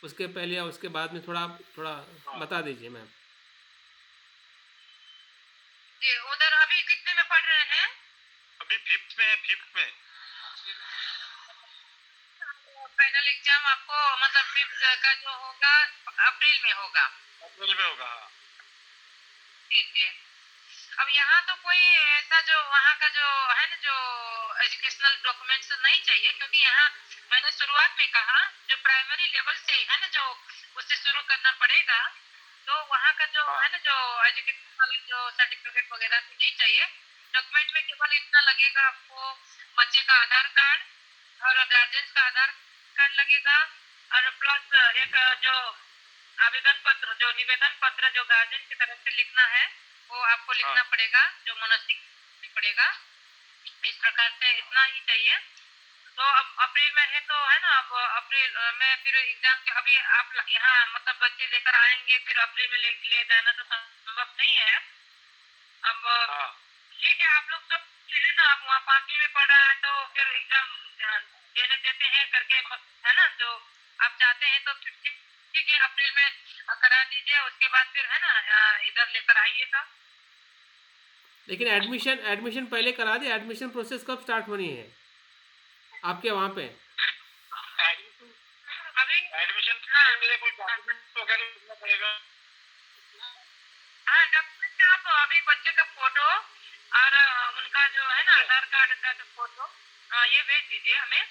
उसके पहले या उसके बाद में थोड़ा थोड़ा हाँ। बता दीजिए मैम। जी, उधर अभी कितने में पढ़ रहे हैं? अभी 5th में है, 5th में। फाइनल एग्जाम आपको मतलब 5th का जो होगा अप्रैल में होगा। अप्रैल में होगा, हाँ। ठीक है। अब यहाँ तो कोई ऐसा जो वहाँ का जो है ना जो एजुकेशनल डॉक्यूमेंट्स नहीं चाहिए, क्योंकि यहाँ मैंने शुरुआत में कहा जो प्राइमरी लेवल से है ना जो उससे शुरू करना पड़ेगा, तो वहाँ का जो है ना जो एजुकेशन वाला जो सर्टिफिकेट वगैरह तो नहीं चाहिए। डॉक्यूमेंट में केवल इतना लगेगा आपको, बच्चे का आधार कार्ड और गार्जियन का आधार कार्ड लगेगा, और प्लस एक जो आवेदन पत्र जो निवेदन पत्र जो गार्जियन की तरफ से लिखना है वो आपको लिखना पड़ेगा, जो मनस्थित पड़ेगा। इस प्रकार से इतना ही चाहिए। तो अब अप्रैल में है तो है ना, अब अप्रैल में फिर एग्जाम के अभी आप यहाँ मतलब बच्चे लेकर आएंगे फिर अप्रैल में ले जाना तो संभव नहीं है। अब ठीक है, आप लोग सब है ना, आप वहाँ 5वीं में पढ़ रहा है तो फिर एग्जाम देने देते हैं करके है ना, जो आप चाहते हैं तो ठीक है अप्रैल में करा दीजिए, उसके बाद फिर है ना इधर लेकर आइएगा। लेकिन एडमिशन एडमिशन पहले करा दिए। एडमिशन प्रोसेस कब स्टार्ट होनी है आपके वहाँ पे? अभी एडमिशन के लिए कोई डॉक्यूमेंट वगैरह देना पड़ेगा? हाँ, डॉक्यूमेंट आप अभी बच्चे का फोटो और उनका जो है ना आधार कार्ड का जो फोटो ये भेज दीजिए हमें।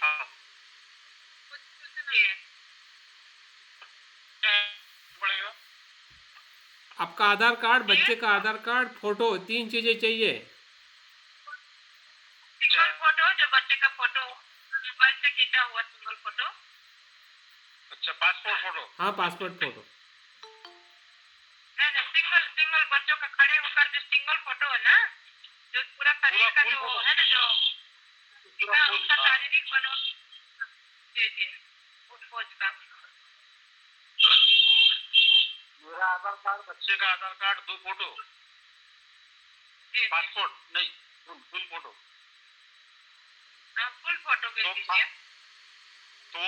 पड़ेगा आपका आधार कार्ड, बच्चे का आधार कार्ड, फोटो, 3 चीज़ें चाहिए। सिंगल फोटो, जो बच्चे का फोटो मोबाइल से खींचा हुआ सिंगल फोटो। अच्छा, पासपोर्ट फोटो? हाँ, पासपोर्ट फोटो। नहीं, सिंगल बच्चों का खड़े होकर जो सिंगल फोटो है ना, जो पूरा शरीर का जो है ना जो उसका शारीरिक बनो जी उस पोज का। मेरा आधार कार्ड, बच्चे का आधार कार्ड, 2 फोटो, पासपोर्ट नहीं, फुल फोटो। फुल फोटो भेज दीजिए। तो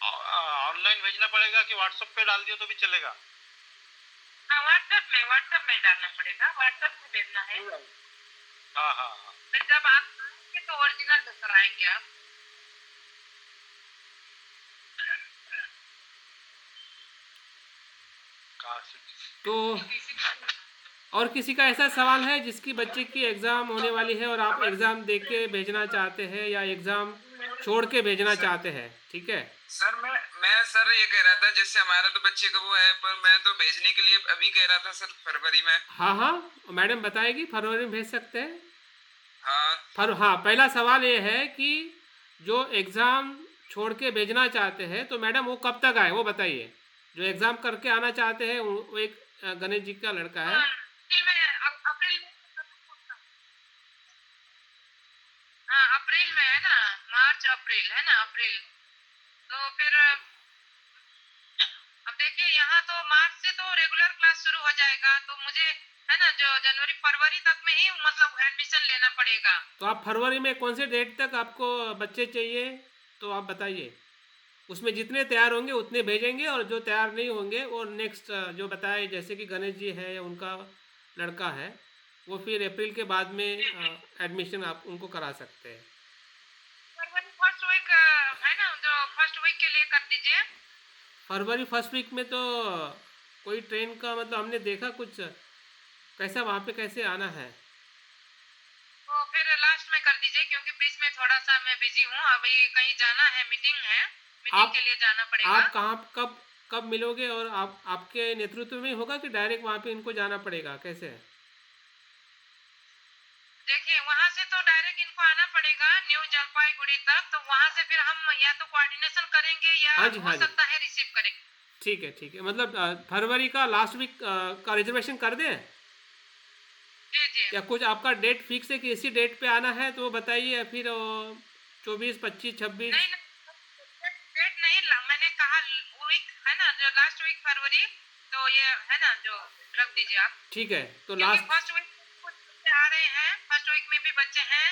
ऑनलाइन भेजना पड़ेगा कि व्हाट्सएप पे डाल दिया तो भी चलेगा? हाँ, व्हाट्सएप में डालना पड़ेगा, व्हाट्सएप से भेजना है। हाँ हाँ हाँ। फिर जब आप आएंगे तो ओरिजिनल लेकर आएंगे आप। तो और किसी का ऐसा सवाल है जिसकी बच्चे की एग्ज़ाम होने वाली है और आप एग्ज़ाम दे के भेजना चाहते हैं या एग्ज़ाम छोड़ के भेजना चाहते हैं? ठीक है सर, मैं सर ये कह रहा था, जैसे हमारा तो बच्चे का वो है, पर मैं तो भेजने के लिए अभी कह रहा था सर, फरवरी में। हाँ हाँ, मैडम बताएगी, फरवरी में भेज सकते हैं। हाँ हाँ, पहला सवाल ये है कि जो एग्ज़ाम छोड़ के भेजना चाहते हैं तो मैडम वो कब तक आए वो बताइए। जो एग्ज़ाम करके आना चाहते हैं वो एक गणेश जी का लड़का है। अप्रैल में है ना, मार्च अप्रैल है ना, अप्रैल। तो फिर अब देखिए यहाँ तो मार्च से तो रेगुलर क्लास शुरू हो जाएगा, तो मुझे है ना जो जनवरी फरवरी तक में ही मतलब एडमिशन लेना पड़ेगा। तो आप फरवरी में कौन से डेट तक आपको बच्चे चाहिए तो आप बताइए। उसमें जितने तैयार होंगे उतने भेजेंगे और जो तैयार नहीं होंगे वो नेक्स्ट जो बताए, जैसे कि गणेश जी है या उनका लड़का है, वो फिर अप्रैल के बाद में एडमिशन आप उनको करा सकते हैं। फरवरी फर्स्ट वीक है ना, जो फर्स्ट वीक के लिए कर दीजिए। फरवरी फर्स्ट वीक में तो कोई ट्रेन का मतलब हमने देखा कुछ, कैसा वहाँ पे कैसे आना है? तो फिर लास्ट में कर दीजिए, क्योंकि बीच में थोड़ा सा मैं बिजी हूँ, अभी कहीं जाना है, मीटिंग है, मीटिंग के लिए जाना पड़ेगा। आप कहाँ कब कब मिलोगे और आपके नेतृत्व में होगा कि डायरेक्ट वहाँ पे इनको जाना पड़ेगा, कैसे है? देखिए वहाँ से तो डायरेक्ट इनको आना पड़ेगा न्यू जलपाईगुड़ी तक, तो वहाँ से फिर हम या तो कोऑर्डिनेशन करेंगे या हाँ जी, हो हाँ जी। सकता है रिसीव करेंगे। ठीक है, मतलब फरवरी का लास्ट वीक का रिजर्वेशन कर दें जी या कुछ आपका डेट फिक्स है कि इसी डेट पे आना है तो वो बताइए, फिर 24, 25, 26? नहीं डेट नहीं, मैंने कहा वीक है ना, जो लास्ट वीक फरवरी, तो ये है ना जो रख दीजिए आप। ठीक है, तो क्योंकि लास्ट फर्स्ट वीक कुछ बच्चे आ रहे हैं, फर्स्ट वीक में भी बच्चे हैं,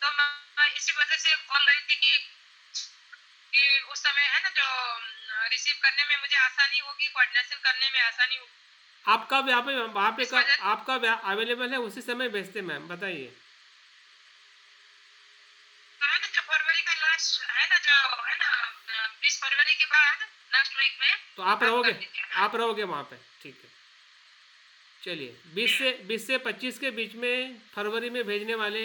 तो मैं इसी वजह से बोल रही थी कि उस समय है ना जो रिसीव करने में मुझे आसानी होगी, कोऑर्डिनेशन करने में आसानी होगी। आपका वहाँ पे इस का वजह आपका अवेलेबल है उसी समय भेजते मैम, बताइए। तो है ना जो फरवरी का लास्ट है ना, जो है ना 20 फरवरी के बाद लास्ट वीक में तो आप कर रहोगे दीजिए। हाँ आप रहोगे वहाँ पे, ठीक है। चलिए 20 से 25 के बीच में फरवरी में भेजने वाले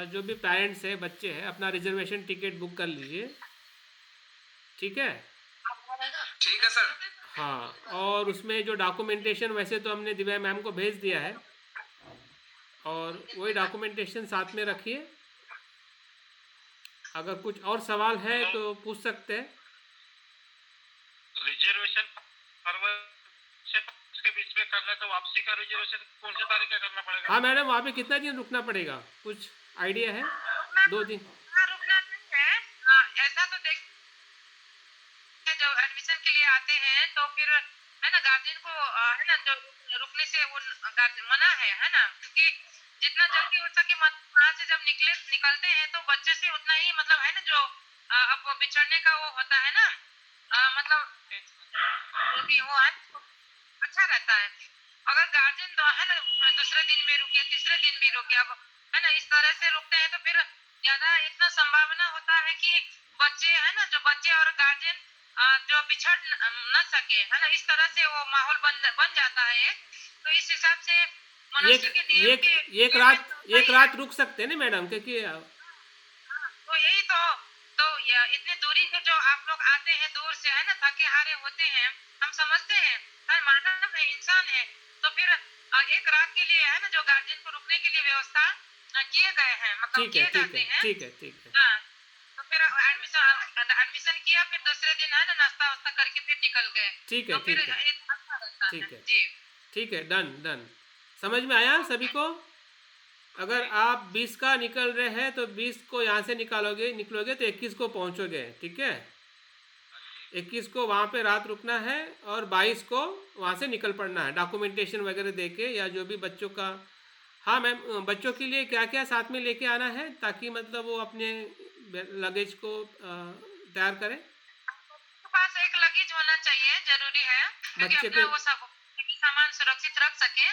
जो भी पेरेंट्स हैं, बच्चे हैं, अपना रिजर्वेशन टिकट बुक कर लीजिए, ठीक है। ठीक है सर। हाँ, और उसमें जो डॉक्यूमेंटेशन वैसे तो हमने दिव्या मैम को भेज दिया है, और वही डॉक्यूमेंटेशन साथ में रखिए। अगर कुछ और सवाल है तो पूछ सकते हैं। रिजर्वेशन फरवरी से के बीच में करना है, तो वापसी का रिजर्वेशन कौन सी तारीख का करना पड़ेगा? हाँ मैडम, वहाँ पे कितना दिन रुकना पड़ेगा, कुछ आइडिया है? रुकना 2 दिन? हाँ, रुकना नहीं है। ऐसा तो देख जब एडमिशन के लिए आते हैं तो फिर है ना गार्जियन को है ना जो रुकने से वो मना है ना, क्योंकि जितना जल्दी हो सके वहाँ से जब निकलते हैं तो बच्चे से उतना ही मतलब है ना जो अब बिछड़ने का वो होता है ना, मतलब जो भी हो है अच्छा रहता है। अगर गार्जियन तो है ना दूसरे दिन में रुके, तीसरे दिन भी रुके, अब है ना इस तरह से रुकते हैं तो फिर ज्यादा इतना संभावना होता है कि बच्चे है ना जो बच्चे और गार्जियन जो बिछड़ न सके, है ना, इस तरह से वो माहौल बन जाता है। तो इस हिसाब से मोनास्ट्री के नियम के एक रात रुक सकते हैं ना मैडम, क्योंकि तो यही तो इतने दूरी से जो आप लोग आते हैं दूर से है ना, थके हारे होते हैं, हम समझते हैं, हर मानव है, इंसान है, तो फिर एक रात के लिए है ना जो गार्जियन को रुकने के लिए व्यवस्था किए गए हैं, मतलब किए जाते हैं। ठीक है। हाँ, तो फिर एडमिशन किया, फिर दूसरे दिन है ना नाश्ता वास्ता करके फिर निकल गए, ठीक तो है फिर अच्छा रहता है जी। ठीक है, डन। समझ में आया सभी को? अगर आप 20 का निकल रहे हैं तो 20 को यहाँ से निकलोगे तो 21 को पहुँचोगे, ठीक है। 21 को वहाँ पे रात रुकना है और 22 को वहाँ से निकल पड़ना है, डॉक्यूमेंटेशन वगैरह देके, या जो भी बच्चों का। हाँ मैम, बच्चों के लिए क्या क्या साथ में लेके आना है ताकि मतलब वो अपने लगेज को तैयार करें? आपके पास एक लगेज होना चाहिए, जरूरी है, क्योंकि बच्चे अपना के वो सब सामान सुरक्षित रख सके।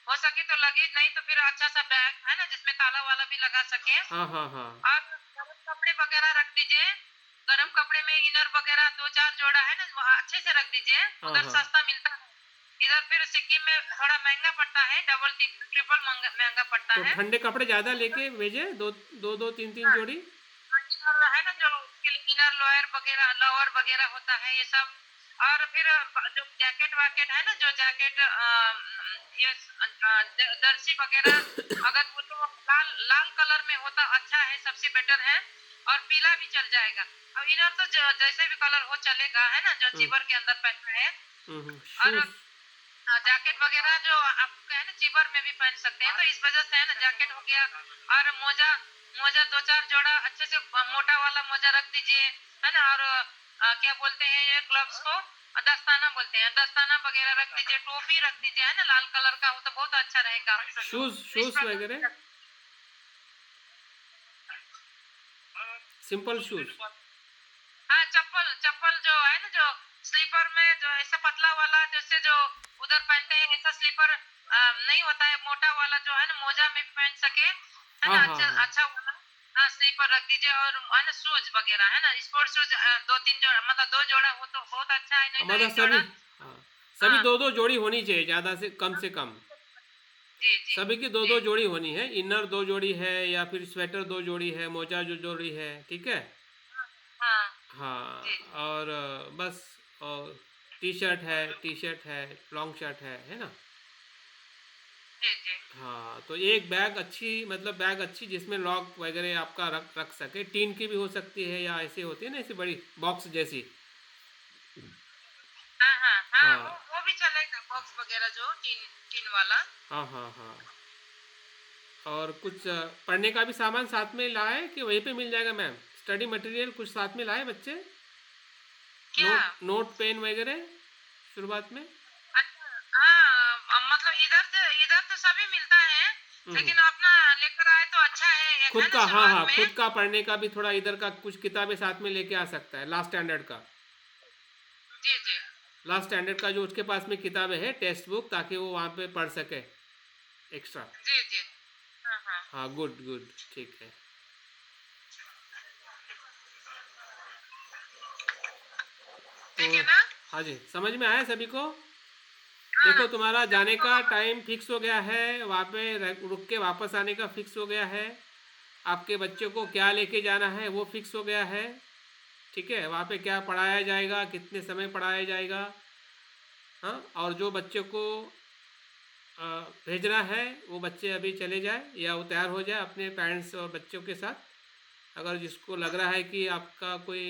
हो सके तो लगेज, नहीं तो फिर अच्छा सा बैग है ना जिसमें ताला वाला भी लगा सके। हाँ। और गर्म कपड़े वगैरह रख दीजिए, गर्म कपड़े में इनर वगैरह 2-4 जोड़ा है ना वहाँ अच्छे से रख दीजिए, उधर सस्ता मिलता है। इधर फिर सिक्किम में थोड़ा महंगा पड़ता है, डबल ट्रिपल महंगा पड़ता तो है। ठंडे कपड़े ज़्यादा लेके भेजे, दो तीन जोड़ी। इनर है ना जो इनर लोअर वगैरह होता है ये सब। और फिर जो जैकेट वैकेट है ना, जो जैकेट ये जर्सी वगैरह, अगर वो तो लाल कलर में होता अच्छा है, सबसे बेटर है, और पीला भी चल जाएगा। अब इनर तो जैसे भी कलर हो चलेगा, है ना, जो चीबर के अंदर पहनना है। और जैकेट वगैरह जो आपको है ना चीबर में भी पहन सकते हैं, तो इस वजह से है ना जैकेट हो गया। और मोजा 2-4 जोड़ा अच्छे से मोटा वाला मोजा रख दीजिए, है ना। और क्या बोलते हैं ये ग्लव्स को दस्ताना बोलते हैं, दस्ताना वगैरह रख दीजिए, टोपी रख दीजिए, है ना, लाल कलर का हो तो बहुत अच्छा रहेगा। शूज वगैरह, सिंपल शूज। हाँ, चप्पल जो है ना जो स्लीपर में जो ऐसा पतला वाला जैसे जो उधर पहनते हैं, ऐसा स्लीपर नहीं होता है, मोटा वाला जो है ना मोजा में भी पहन सके, है ना, अच्छा वाला। हाँ, स्लीपर रख दीजिए। और है ना शूज वगैरह है ना, स्पोर्ट्स शूज 2-3 जोड़ा, मतलब 2 जोड़ा हो तो बहुत अच्छा है, नहीं तो 1 जोड़ा। सभी 2 जोड़ी होनी चाहिए, ज़्यादा से कम। जी सभी की 2 जोड़ी होनी है, इनर 2 जोड़ी है, या फिर स्वेटर 2 जोड़ी है, मोजा जो जोड़ी है, ठीक है। हाँ, और बस, और टी शर्ट है, लॉन्ग शर्ट है ना। हाँ, तो एक बैग अच्छी जिसमें लॉक वगैरह आपका रख सके, टीन की भी हो सकती है, या ऐसे होती है ना, ऐसी बड़ी बॉक्स जैसी। हाँ, वो भी चलेगा, बॉक्स वगैरह जो टीन वाला। हाँ। और कुछ पढ़ने का भी सामान साथ में लाए कि वहीं पे मिल जाएगा मैम? स्टडी मटेरियल कुछ साथ में लाए बच्चे? क्या? नोट पेन वगैरह शुरुआत में? हाँ, मतलब इधर तो सभी मिलता है, लेकिन अपना लेकर आए तो अच्छा है। खुद का, हाँ, खुद का पढ़ने का भी थोड़ा इधर का कुछ किताबें साथ में लेके आ सकता है, लास्ट स्टैंडर्ड का। जी लास्ट स्टैंडर्ड का जो उसके पास में किताबें है टेक्स्ट बुक, ताकि वो वहाँ पे पढ़ सके एक्स्ट्रा। जी जी। हाँ हाँ। हाँ, गुड गुड, ठीक है। ठीक तो है ना? हाँ जी, समझ में आया सभी को? हाँ, देखो, तुम्हारा जाने सबको का टाइम फिक्स हो गया है, वहाँ पे रुक के वापस आने का फिक्स हो गया है, आपके बच्चों को क्या लेके जाना है वो फिक्स हो गया है, ठीक है। वहाँ पे क्या पढ़ाया जाएगा, कितने समय पढ़ाया जाएगा, हाँ। और जो बच्चों को भेजना है वो बच्चे अभी चले जाए या वो तैयार हो जाए अपने पेरेंट्स और बच्चों के साथ। अगर जिसको लग रहा है कि आपका कोई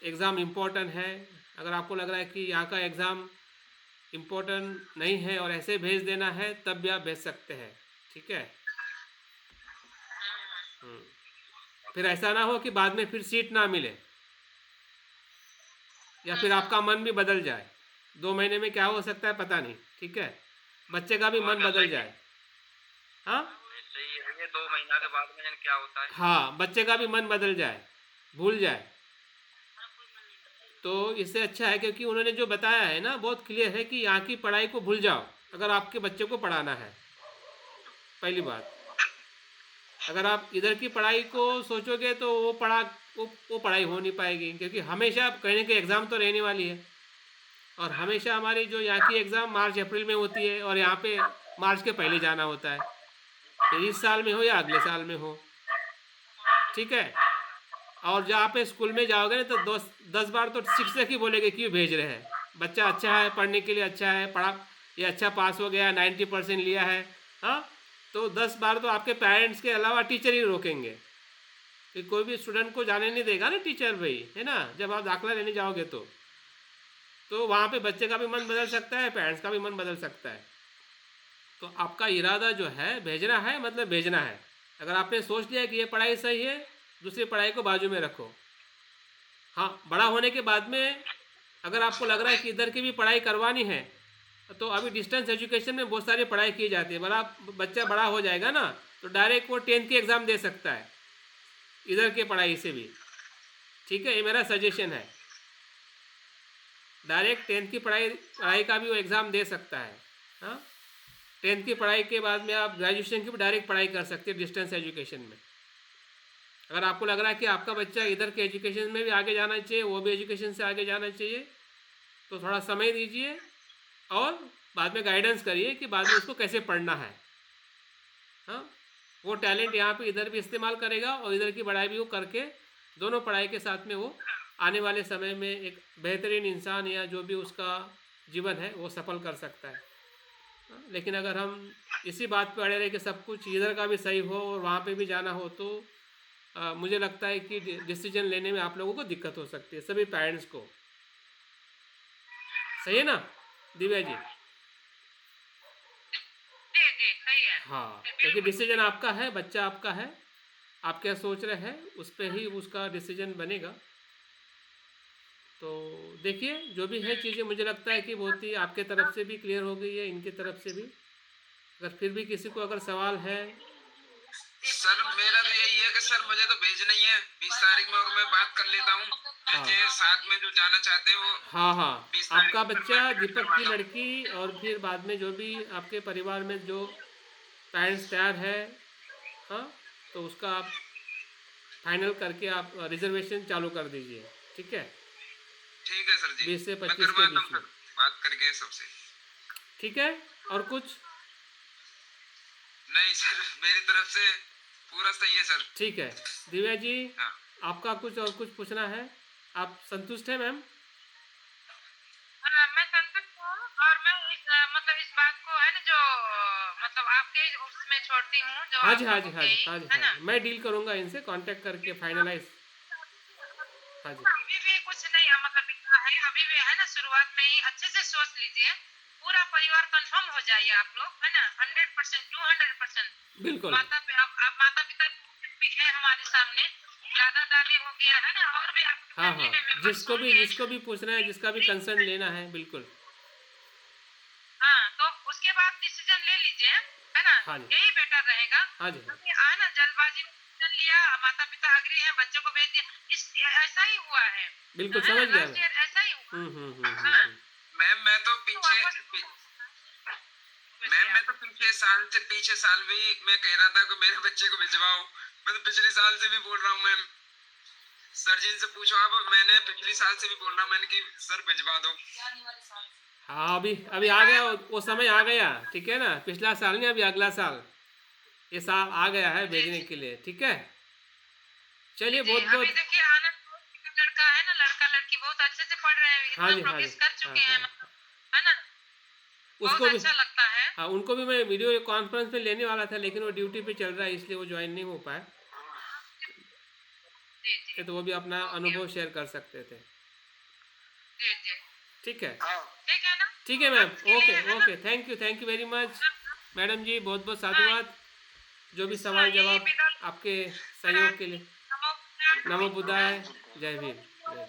एग्ज़ाम इम्पोर्टेंट है, अगर आपको लग रहा है कि यहाँ का एग्ज़ाम इम्पोर्टेंट नहीं है और ऐसे भेज देना है, तब भी आप भेज सकते हैं, ठीक है। फिर ऐसा ना हो कि बाद में फिर सीट ना मिले, या फिर आपका मन भी बदल जाए। 2 महीने में क्या हो सकता है पता नहीं, ठीक है। बच्चे का भी मन बदल जाए, हाँ। सही है, ये 2 महीना के बाद में क्या होता है। हाँ, बच्चे का भी मन बदल जाए, भूल जाए। तो इससे अच्छा है, क्योंकि उन्होंने जो बताया है ना बहुत क्लियर है कि यहाँ की पढ़ाई को भूल जाओ अगर आपके बच्चे को पढ़ाना है। पहली बात, अगर आप इधर की पढ़ाई को सोचोगे तो वो पढ़ाई हो नहीं पाएगी, क्योंकि हमेशा कहने के एग्ज़ाम तो रहने वाली है, और हमेशा हमारी जो यहाँ की एग्ज़ाम मार्च अप्रैल में होती है, और यहाँ पे मार्च के पहले जाना होता है, फिर इस साल में हो या अगले साल में हो, ठीक है। और जहाँ पे स्कूल में जाओगे ना तो 10 बार तो शिक्षक ही बोलेंगे क्यों भेज रहे हैं, बच्चा अच्छा है, पढ़ने के लिए अच्छा है, पढ़ा ये अच्छा पास हो गया, 90% लिया है, हाँ। तो 10 बार तो आपके पेरेंट्स के अलावा टीचर ही रोकेंगे, कि कोई भी स्टूडेंट को जाने नहीं देगा ना टीचर भाई, है ना। जब आप दाखिला लेने जाओगे तो वहाँ पे बच्चे का भी मन बदल सकता है, पेरेंट्स का भी मन बदल सकता है। तो आपका इरादा जो है भेजना है, मतलब भेजना है। अगर आपने सोच लिया कि ये पढ़ाई सही है, दूसरी पढ़ाई को बाजू में रखो। हाँ, बड़ा होने के बाद में अगर आपको लग रहा है कि इधर की भी पढ़ाई करवानी है, तो अभी डिस्टेंस एजुकेशन में बहुत सारी पढ़ाई की जाती है। बच्चा बड़ा हो जाएगा ना, तो डायरेक्ट वो 10th की एग्ज़ाम दे सकता है इधर के पढ़ाई से भी, ठीक है। ये मेरा सजेशन है, डायरेक्ट 10th की पढ़ाई का भी वो एग्ज़ाम दे सकता है, हाँ। 10th की पढ़ाई के बाद में आप ग्रेजुएशन की भी डायरेक्ट पढ़ाई कर सकते हैं डिस्टेंस एजुकेशन में। अगर आपको लग रहा है कि आपका बच्चा इधर के एजुकेशन में भी आगे जाना चाहिए, वो भी एजुकेशन से आगे जाना चाहिए, तो थोड़ा समय दीजिए और बाद में गाइडेंस करिए कि बाद में उसको कैसे पढ़ना है, हाँ। वो टैलेंट यहाँ पे इधर भी इस्तेमाल करेगा और इधर की पढ़ाई भी वो करके, दोनों पढ़ाई के साथ में वो आने वाले समय में एक बेहतरीन इंसान या जो भी उसका जीवन है वो सफल कर सकता है, हाँ? लेकिन अगर हम इसी बात पे अड़े रहे कि सब कुछ इधर का भी सही हो और वहाँ पे भी जाना हो, तो मुझे लगता है कि डिसीजन लेने में आप लोगों को दिक्कत हो सकती है, सभी पेरेंट्स को। सही है ना दिव्या जी? जी जी सही है। हाँ, क्योंकि डिसीजन आपका है, बच्चा आपका है, आप क्या सोच रहे हैं उस पर ही उसका डिसीजन बनेगा। तो देखिए, जो भी है चीज़ें मुझे लगता है कि बहुत ही आपके तरफ से भी क्लियर हो गई है, इनकी तरफ से भी। अगर फिर भी किसी को अगर सवाल है। सर मेरा तो यही है कि सर मुझे तो भेजना ही है 20 तारीख में, और मैं बात कर लेता हूँ बच्चे साथ में जो जाना चाहते हैं वो। हाँ हाँ, 20 तारीख आपका को बच्चा, मैं टिकट दीपक की करवाता हूँ। लड़की, और फिर बाद में जो भी आपके परिवार में जो पेरेंट्स तैयार है, हाँ, तो उसका आप फाइनल करके आप रिजर्वेशन चालू कर दीजिए, ठीक है। ठीक है सर जी, 20 से मैं 25 के करवाता बीच हूँ में, सर बात करके सबसे। ठीक है। और कुछ? नहीं सर, मेरी तरफ से पूरा सही है सर। ठीक है दिव्या जी, हाँ। आपका कुछ और कुछ पूछना है? आप संतुष्ट हैं मैम? मैं संतुष्ट हूँ, और मैं मतलब इस बात को है ना जो मतलब आपके उसमें छोड़ती हूँ जो हाँ आप जी हाँ जी लोगों हाँ जी के, हाँ जी है हाँ ना। जी, मैं डील करूँगा इनसे, कांटेक्ट करके फाइनलाइज। हाँ जी अभी भी कुछ नहीं मतलब बिगड़ा है, अभी भी है ना शुरुआत में ही अच्छे से सोच लीजिए, पूरा परिवार कंफर्म हो जाइए आप लोग, है ना। 100% 200%। बिल्कुल। आप माता पिता भी है हमारे सामने, दादा दादी हो गया है ना, और भी आपकी हाँ फैमिली हाँ, में मेंबर्स होंगे। जिसको भी पूछना है, जिसका भी कंसर्न लेना है, बिल्कुल। हाँ, तो उसके बाद डिसीजन ले लीजिए, है ना। हाँ जी यही बेटर रहेगा। हाँ जी हाँ अभी आना जल्दबाजी में डिसीजन लिया, माता पिता अग्री हैं, बच्चों को भेज दिया, इस ऐसा ही हुआ है बिल्कुल, है ना, समझ गया लास्ट मैं। ईयर ऐसा ही हुआ। हम्म हम्म हम्म हम्म हाँ, हम्म। साल से पीछे साल भी मैं कह रहा था कि मेरे बच्चे को भिजवाओ, मैं तो पिछले साल से भी बोल रहा हूँ मैम, सर जी से पूछो आप, मैंने पिछले साल से भी बोल रहा हूँ मैंने कि सर भिजवा दो। हाँ, अभी अभी आ गया वो समय आ गया, ठीक है ना, पिछला साल नहीं, अभी अगला साल, ये साल आ गया है भेजने के लिए, ठीक है। चलिए बहुत अभी बहुत, देखिए आनंद का लड़का है ना, लड़का लड़की बहुत अच्छे से पढ़ रहे हैं, हाँ इतना जी, हाँ जी, प्रोग्रेस कर हाँ चुके हाँ हैं, मतलब है ना, बहुत उसको भी, अच्छा लगता है। हाँ उनको भी मैं वीडियो कॉन्फ्रेंस में लेने वाला था, लेकिन वो ड्यूटी पे चल रहा है इसलिए वो ज्वाइन नहीं हो पाया, जी जी, तो वो भी अपना ओके अनुभव शेयर कर सकते थे, जी जी, ठीक है। ठीक है ना, ठीक है मैम, आज के ओके लिए है ना, okay, thank you very much madam जी, बहुत बहुत हाँ, साधुवाद, जो भी सवाल यही जवाब विदा आपके सहयोग के लिए। नमो बुद्धाय। नमो बुद्धाय, जय भीम, जय।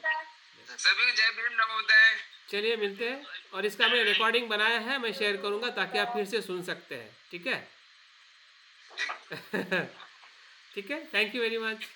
सभी को जय भीम, नमो बुद्धाय। चलिए मिलते हैं, और इसका मैं रिकॉर्डिंग बनाया है, मैं शेयर करूंगा ताकि आप फिर से सुन सकते हैं, ठीक है। ठीक है, थैंक यू वेरी मच। ठीक।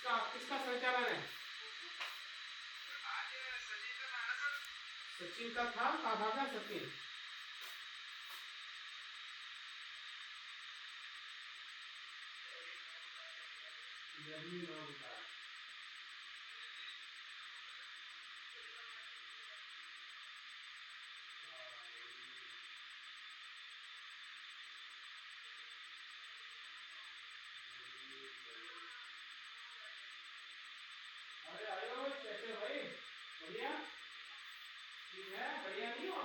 किसका किसका संचालन है? सचिन का था, कहाँ भागा सचिन? गर्मी ना होता। अरे आयुष कैसे हो भाई? बढ़िया? ठीक है, बढ़िया नहीं हो?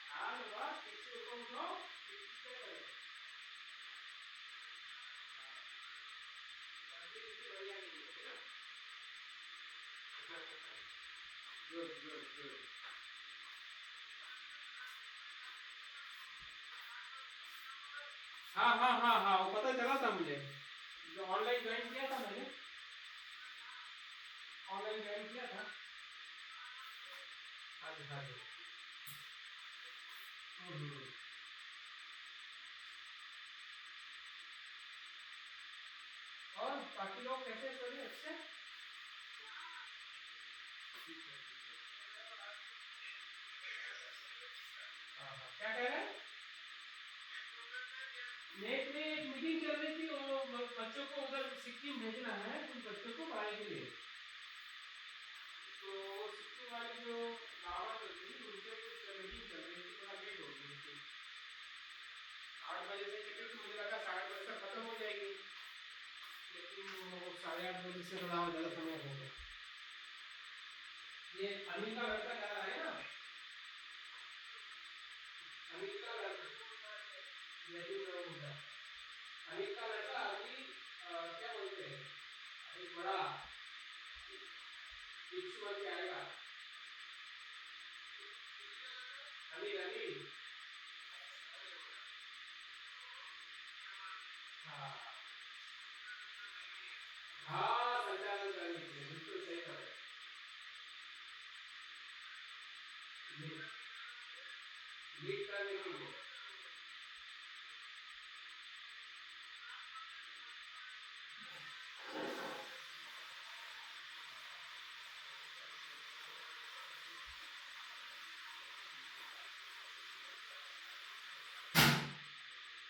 हाँ बस ठीक से ऊपर उठो, ठीक से करो। बढ़िया नहीं है ना? Good good good. हाँ हाँ हाँ हाँ, वो पता चला था मुझे, जो ऑनलाइन ज्वाइन किया था मैंने, ऑनलाइन ज्वाइन किया था। हाँ जी हाँ जी। और बाकी लोग कैसे सभी अच्छे? हाँ हाँ, क्या कह रहे हैं? नेट में एक मीटिंग चल रही थी, वो बच्चों को उधर सिक्किम भेजना है, कुछ बच्चों को पढ़ाई के लिए। तो सिक्किम वाली जो दावत होती है उनसे कुछ मीटिंग चल रही थी, थोड़ा लेट हो गई थी। 8 बजे से टिकट मुझे लगा 8:30 तक खत्म हो जाएगी, लेकिन वो 8:30 बजे से थोड़ा ज़्यादा समय हो गया। ये अनिल का लड़का जा रहा है ना, अनिल का लड़का, अनिल का लड़का अभी क्या बोलते हैं, अभी बड़ा बिच्छू बन के आएगा। अनिल अनिल, हाँ हाँ, संचालन करने के लिए बिल्कुल सही कर रहे हैं, लीड करने के लिए।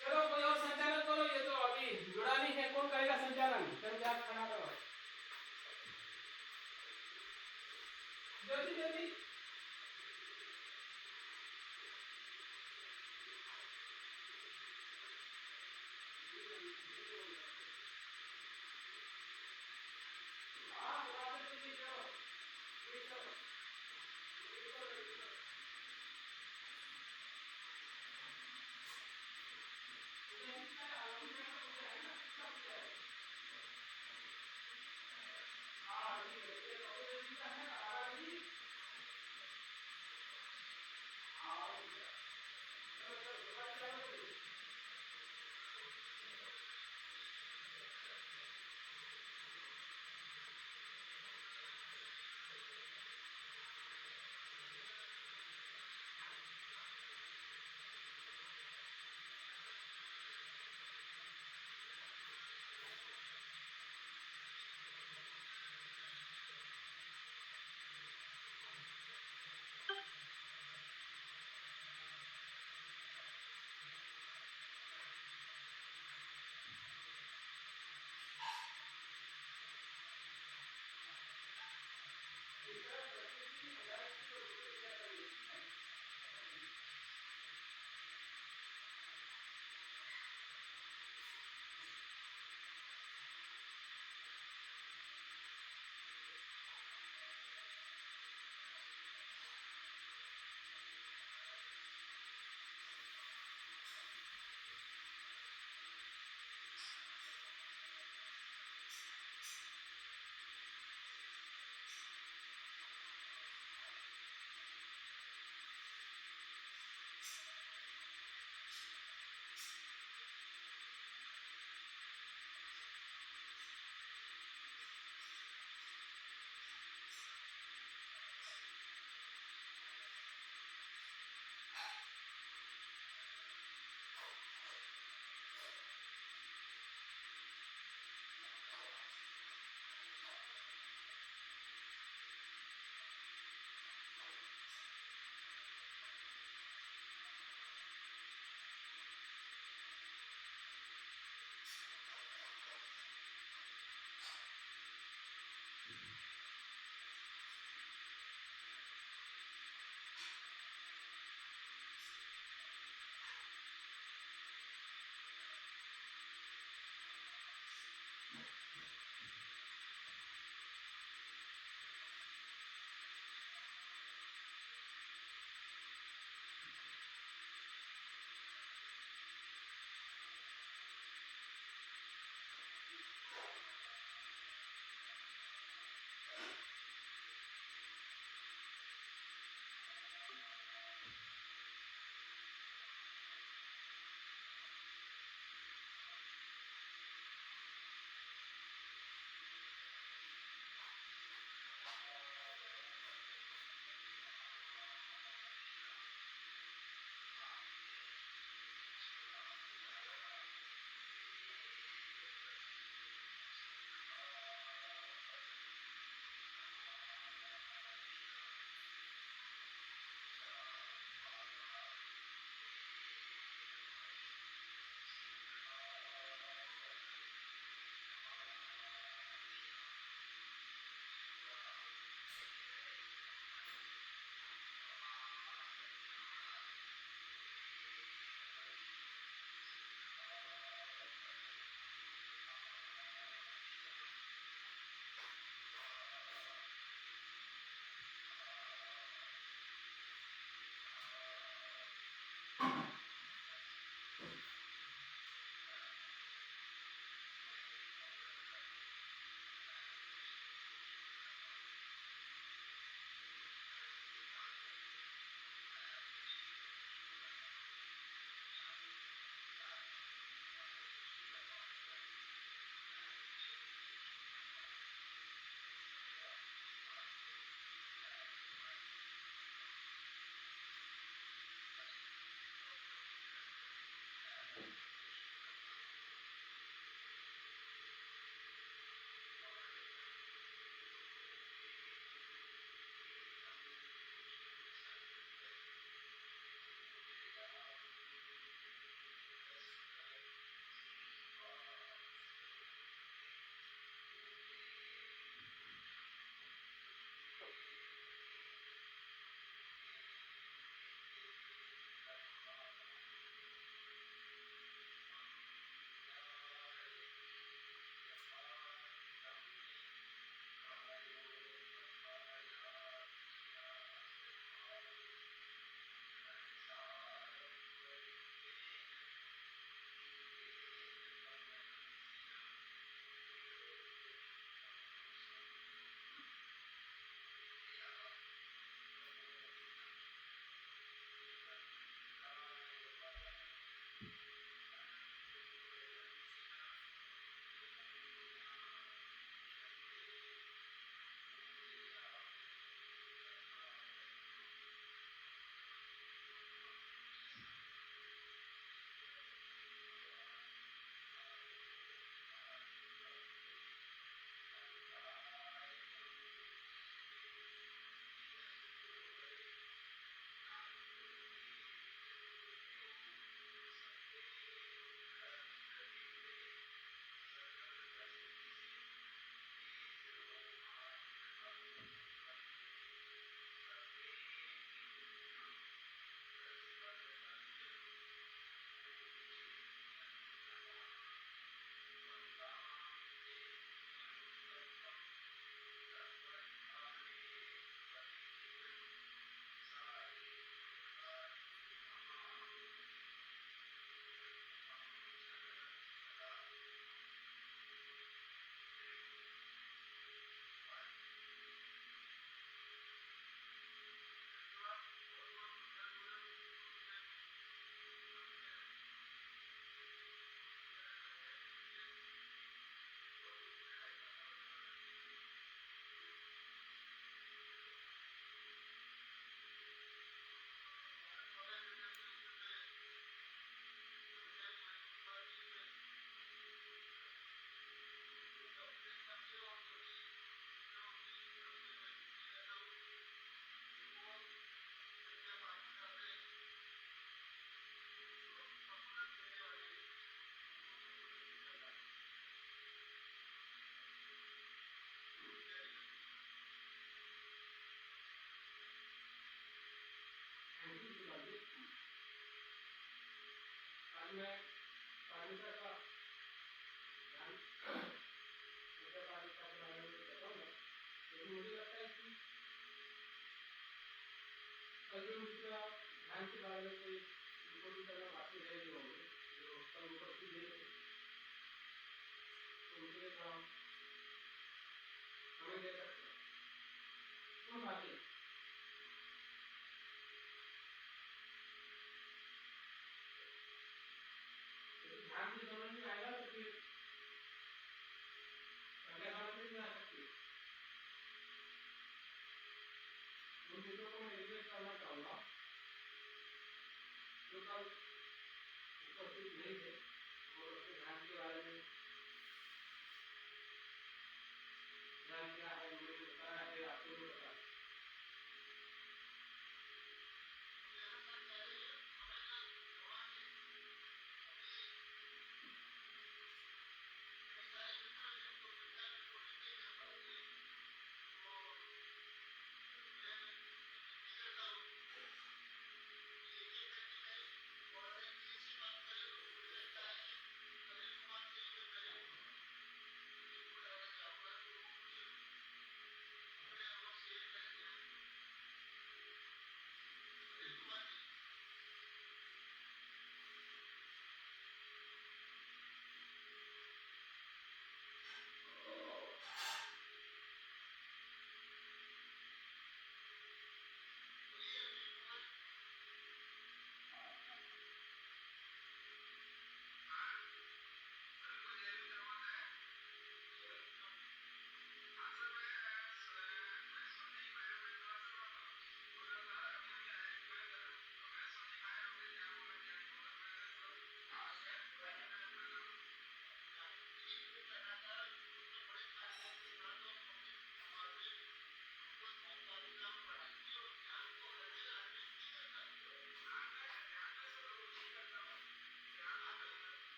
चलो कोई और संचालन करो, ये तो अभी जुड़ा नहीं है, कौन करेगा संचालन? चलो जा खाना करो जल्दी जल्दी। हाँ बुला दो जल्दी, चलो ठीक करो। हाँ ठीक है, ये 9 बजे का है, 12 बजे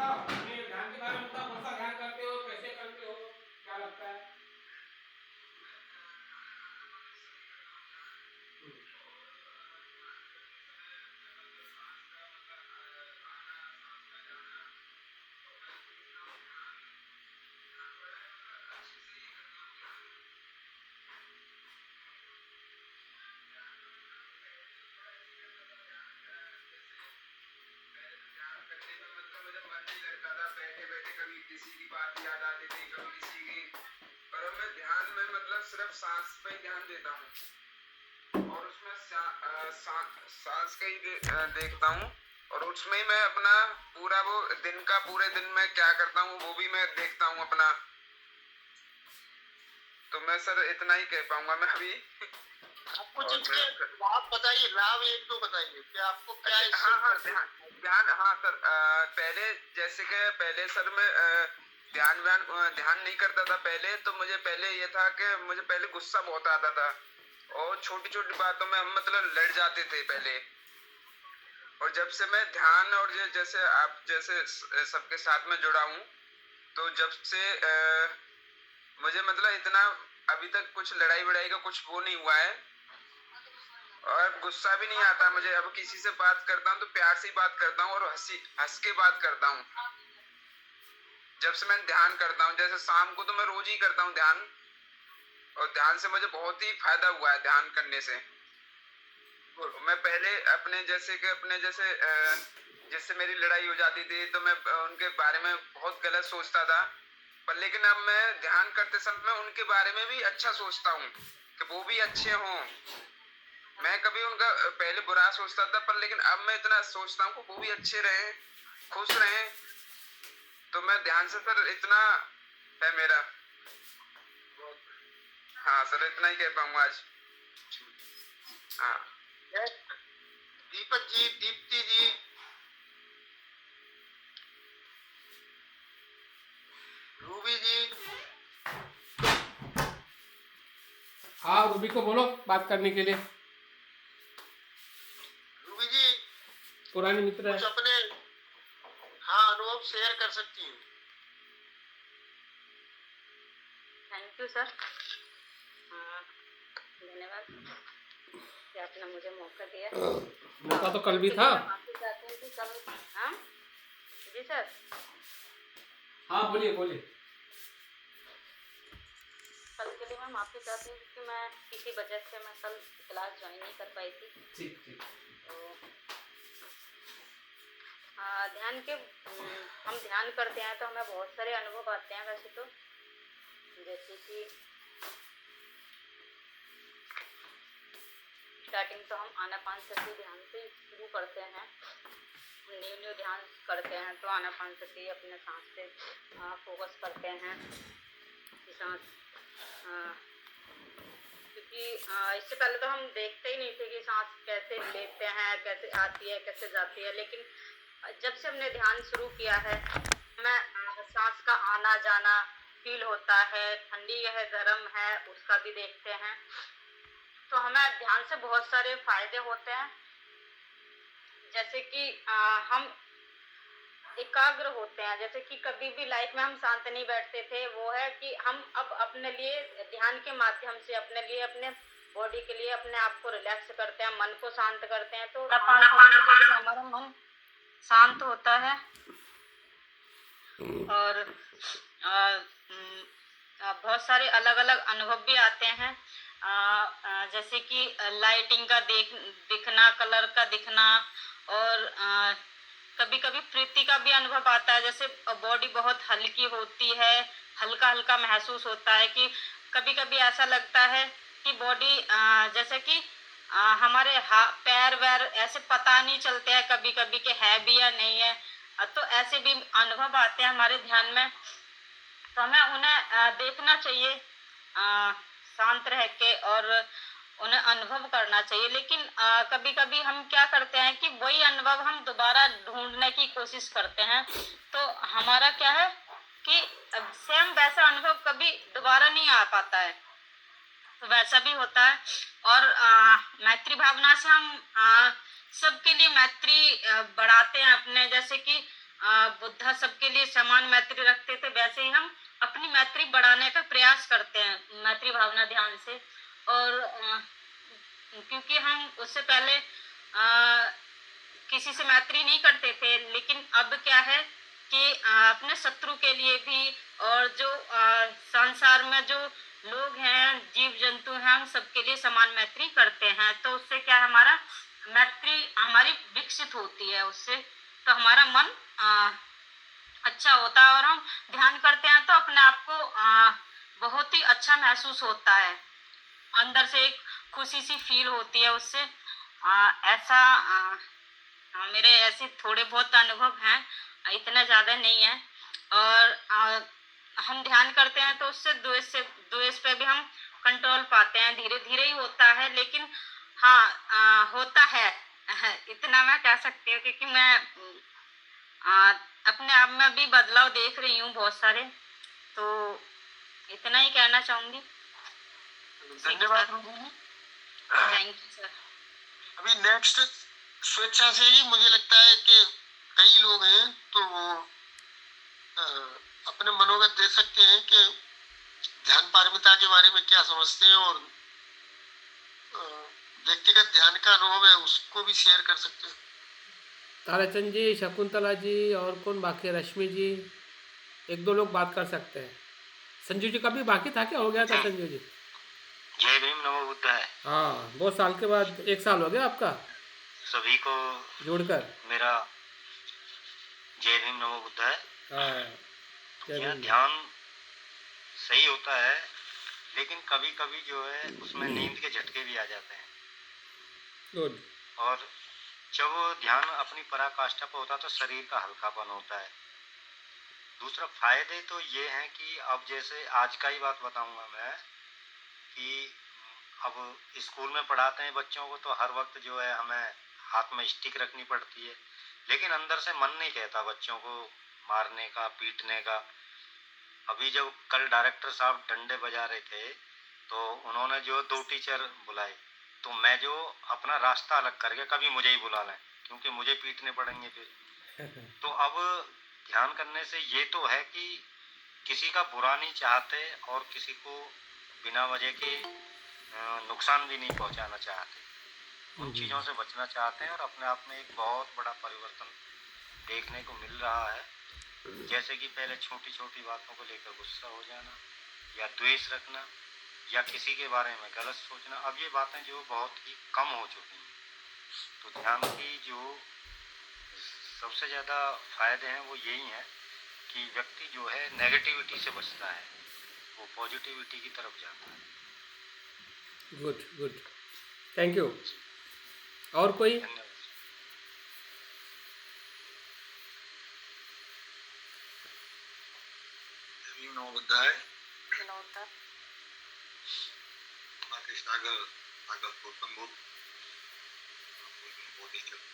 बताओ, अपने ध्यान के बारे में बताओ, कौन सा ध्यान करते हो, कैसे करते हो, क्या लगता है? मतलब मुझे मन नहीं लगता था, बैठे बैठे कभी किसी की बात याद आती थी, कभी किसी की। पर अब मैं ध्यान में मतलब सिर्फ सांस पे ही ध्यान देता हूँ और उसमें सांस का ही देखता हूँ और उसमें ही मैं अपना पूरा वो दिन का पूरे दिन में क्या करता हूँ वो भी मैं देखता हूँ अपना। तो मैं सर इतना ही कह पाऊंगा मैं अभी। आपको जिसके लाभ बताइए, लाभ एक दो बताइए कि आपको क्या अच्छा, इससे हाँ ध्यान हाँ सर, पहले जैसे कि पहले सर मैं ध्यान नहीं करता था पहले। तो मुझे पहले ये था कि मुझे पहले गुस्सा बहुत आता था और छोटी छोटी बातों में हम मतलब लड़ जाते थे पहले। और जब से मैं ध्यान और जैसे आप जैसे सबके साथ में जुड़ा हूँ तो जब से मुझे मतलब इतना अभी तक कुछ लड़ाई वड़ाई का कुछ वो नहीं हुआ है और गुस्सा भी नहीं आता मुझे। अब किसी से बात करता हूँ तो प्यार से ही बात करता हूँ और हंस के बात करता हूँ जब से मैं ध्यान करता हूँ। जैसे शाम को तो मैं रोज ही करता हूँ ध्यान और ध्यान से मुझे बहुत ही फायदा हुआ है ध्यान करने से। मैं पहले अपने जैसे जिससे मेरी लड़ाई हो जाती थी तो मैं उनके बारे में बहुत गलत सोचता था, पर लेकिन अब मैं ध्यान करते समय उनके बारे में भी अच्छा सोचता हूँ कि वो भी अच्छे हों। मैं कभी उनका पहले बुरा सोचता था पर लेकिन अब मैं इतना सोचता हूँ कि वो भी अच्छे रहें, खुश रहें। तो मैं ध्यान से सर इतना है मेरा। हाँ सर इतना ही कह पाऊंगा आज। हाँ दीपक जी, दीप्ति जी, रूबी जी। हाँ रूबी को बोलो बात करने के लिए। रूबी जी पुरानी मित्र है। कुछ अपने अनुभव शेयर कर सकती हूँ। थैंक यू सर, धन्यवाद कि आपने मुझे मौका दिया। मौका तो कल भी था। माफी चाहते हैं कि कल। हाँ जी सर। हाँ बोलिए बोलिए। कल के लिए मैं माफी चाहती हूँ कि मैं किसी वजह से मैं कल क्लास ज्वाइन नहीं कर पाई थी। ठीक ठीक। तो ध्यान के हम ध्यान करते हैं तो हमें बहुत सारे अनुभव आते हैं वैसे तो, जैसे कि स्टार्टिंग तो हम आनापानसती ध्यान से शुरू करते हैं। न्यू ध्यान करते हैं तो आनापानसती अपने सांस पे फोकस करते हैं कि सांस, क्योंकि इससे पहले तो हम देखते ही नहीं थे कि सांस कैसे लेते हैं, कैसे आती है, कैसे जाती है। लेकिन जब से हमने ध्यान शुरू किया है मैं सांस का आना जाना फील होता है, ठंडी है गर्म है उसका भी देखते हैं। तो हमें ध्यान से बहुत सारे फायदे होते हैं, जैसे कि हम एकाग्र होते हैं। जैसे कि कभी भी लाइफ में हम शांत नहीं बैठते थे, वो है कि हम अब अपने लिए ध्यान के माध्यम से अपने लिए, अपने बॉडी के लिए अपने आप को रिलैक्स करते हैं, मन को शांत करते हैं। तो हमारा मन शांत होता है और बहुत सारे अलग अलग अनुभव भी आते हैं, जैसे कि लाइटिंग का दिखना, कलर का दिखना और कभी कभी प्रीति का भी अनुभव आता है। जैसे बॉडी बहुत हल्की होती है, हल्का हल्का महसूस होता है कि कभी कभी ऐसा लगता है कि बॉडी जैसे कि हमारे पैर वैर ऐसे पता नहीं चलते हैं कभी कभी कि है भी या नहीं है। तो ऐसे भी अनुभव आते हैं हमारे ध्यान में, तो हमें उन्हें देखना चाहिए शांत रह के और उन्हें अनुभव करना चाहिए। लेकिन कभी कभी हम क्या करते हैं कि वही अनुभव हम दोबारा ढूंढने की कोशिश करते हैं, तो हमारा क्या है कि सेम वैसा अनुभव कभी दोबारा नहीं आ पाता है। तो वैसा भी होता है। और मैत्री भावना से हम सबके लिए मैत्री बढ़ाते हैं अपने। जैसे कि बुद्धा सबके लिए समान मैत्री रखते थे, वैसे ही हम अपनी मैत्री बढ़ाने का प्रयास करते हैं मैत्री भावना ध्यान से। और क्योंकि हम उससे पहले किसी से मैत्री नहीं करते थे, लेकिन अब क्या है कि अपने शत्रु के लिए भी और जो संसार में जो लोग हैं, जीव जंतु हैं, हम सबके लिए समान मैत्री करते हैं। तो उससे क्या है, हमारा मैत्री हमारी विकसित होती है उससे, तो हमारा मन अच्छा होता है। और हम ध्यान करते हैं तो अपने आप को बहुत ही अच्छा महसूस होता है, अंदर से एक खुशी सी फील होती है उससे। ऐसा मेरे ऐसे थोड़े बहुत अनुभव हैं, इतना ज़्यादा नहीं है। और हम ध्यान करते हैं तो उससे द्वेष पे भी हम कंट्रोल पाते हैं, धीरे धीरे ही होता है, लेकिन हाँ होता है। इतना मैं कह सकती हूँ, क्योंकि मैं अपने आप में भी बदलाव देख रही हूँ बहुत सारे। तो इतना ही कहना चाहूंगी। धन्यवाद। Thank you sir. अभी नेक्स्ट स्वेच्छा से ही मुझे लगता है कि कई लोग हैं तो वो अपने मनोगत दे सकते हैं कि ध्यान पारमिता के बारे में क्या समझते हैं, और व्यक्तिगत ध्यान का अनुभव है उसको भी शेयर कर सकते हैं। ताराचंद जी, शकुंतला जी और कौन बाकी है? रश्मि जी, एक दो लोग बात कर सकते हैं। संजू जी का भी बाकी था क्या? हो गया था संजू जी? जय भीम नमो बुद्ध है। हाँ, बहुत साल के बाद 1 साल हो गया आपका सभी को जोड़कर। मेरा जय भीम नमो बुद्ध है। हाँ, यह ध्यान सही होता है, लेकिन कभी कभी जो है उसमें नींद के झटके भी आ जाते हैं। गुड। और जब ध्यान अपनी पराकाष्ठा पर होता है तो शरीर का हल्कापन होता है। दूसरा फायदे तो ये हैं कि अब जैसे आज का ही बात बताऊंगा मैं कि अब स्कूल में पढ़ाते हैं बच्चों को, तो हर वक्त जो है हमें हाथ में स्टिक रखनी पड़ती है, लेकिन अंदर से मन नहीं कहता बच्चों को मारने का, पीटने का। अभी जब कल डायरेक्टर साहब डंडे बजा रहे थे तो उन्होंने जो 2 टीचर बुलाए, तो मैं जो अपना रास्ता अलग करके कभी मुझे ही बुला लें, क्योंकि मुझे पीटने पड़ेंगे फिर। तो अब ध्यान करने से ये तो है कि किसी का बुरा नहीं चाहते और किसी को बिना वजह के नुकसान भी नहीं पहुंचाना चाहते, उन चीज़ों से बचना चाहते हैं। और अपने आप में एक बहुत बड़ा परिवर्तन देखने को मिल रहा है। जैसे कि पहले छोटी छोटी बातों को लेकर गुस्सा हो जाना या द्वेष रखना या किसी के बारे में गलत सोचना, अब ये बातें जो बहुत ही कम हो चुकी हैं। तो ध्यान की जो सबसे ज़्यादा फायदे हैं वो यही हैं कि व्यक्ति जो है नेगेटिविटी से बचता है, वो पॉजिटिविटी की तरफ जाता है। Good good, thank you. और कोई? बुद्धाय सागर गौतम बुद्ध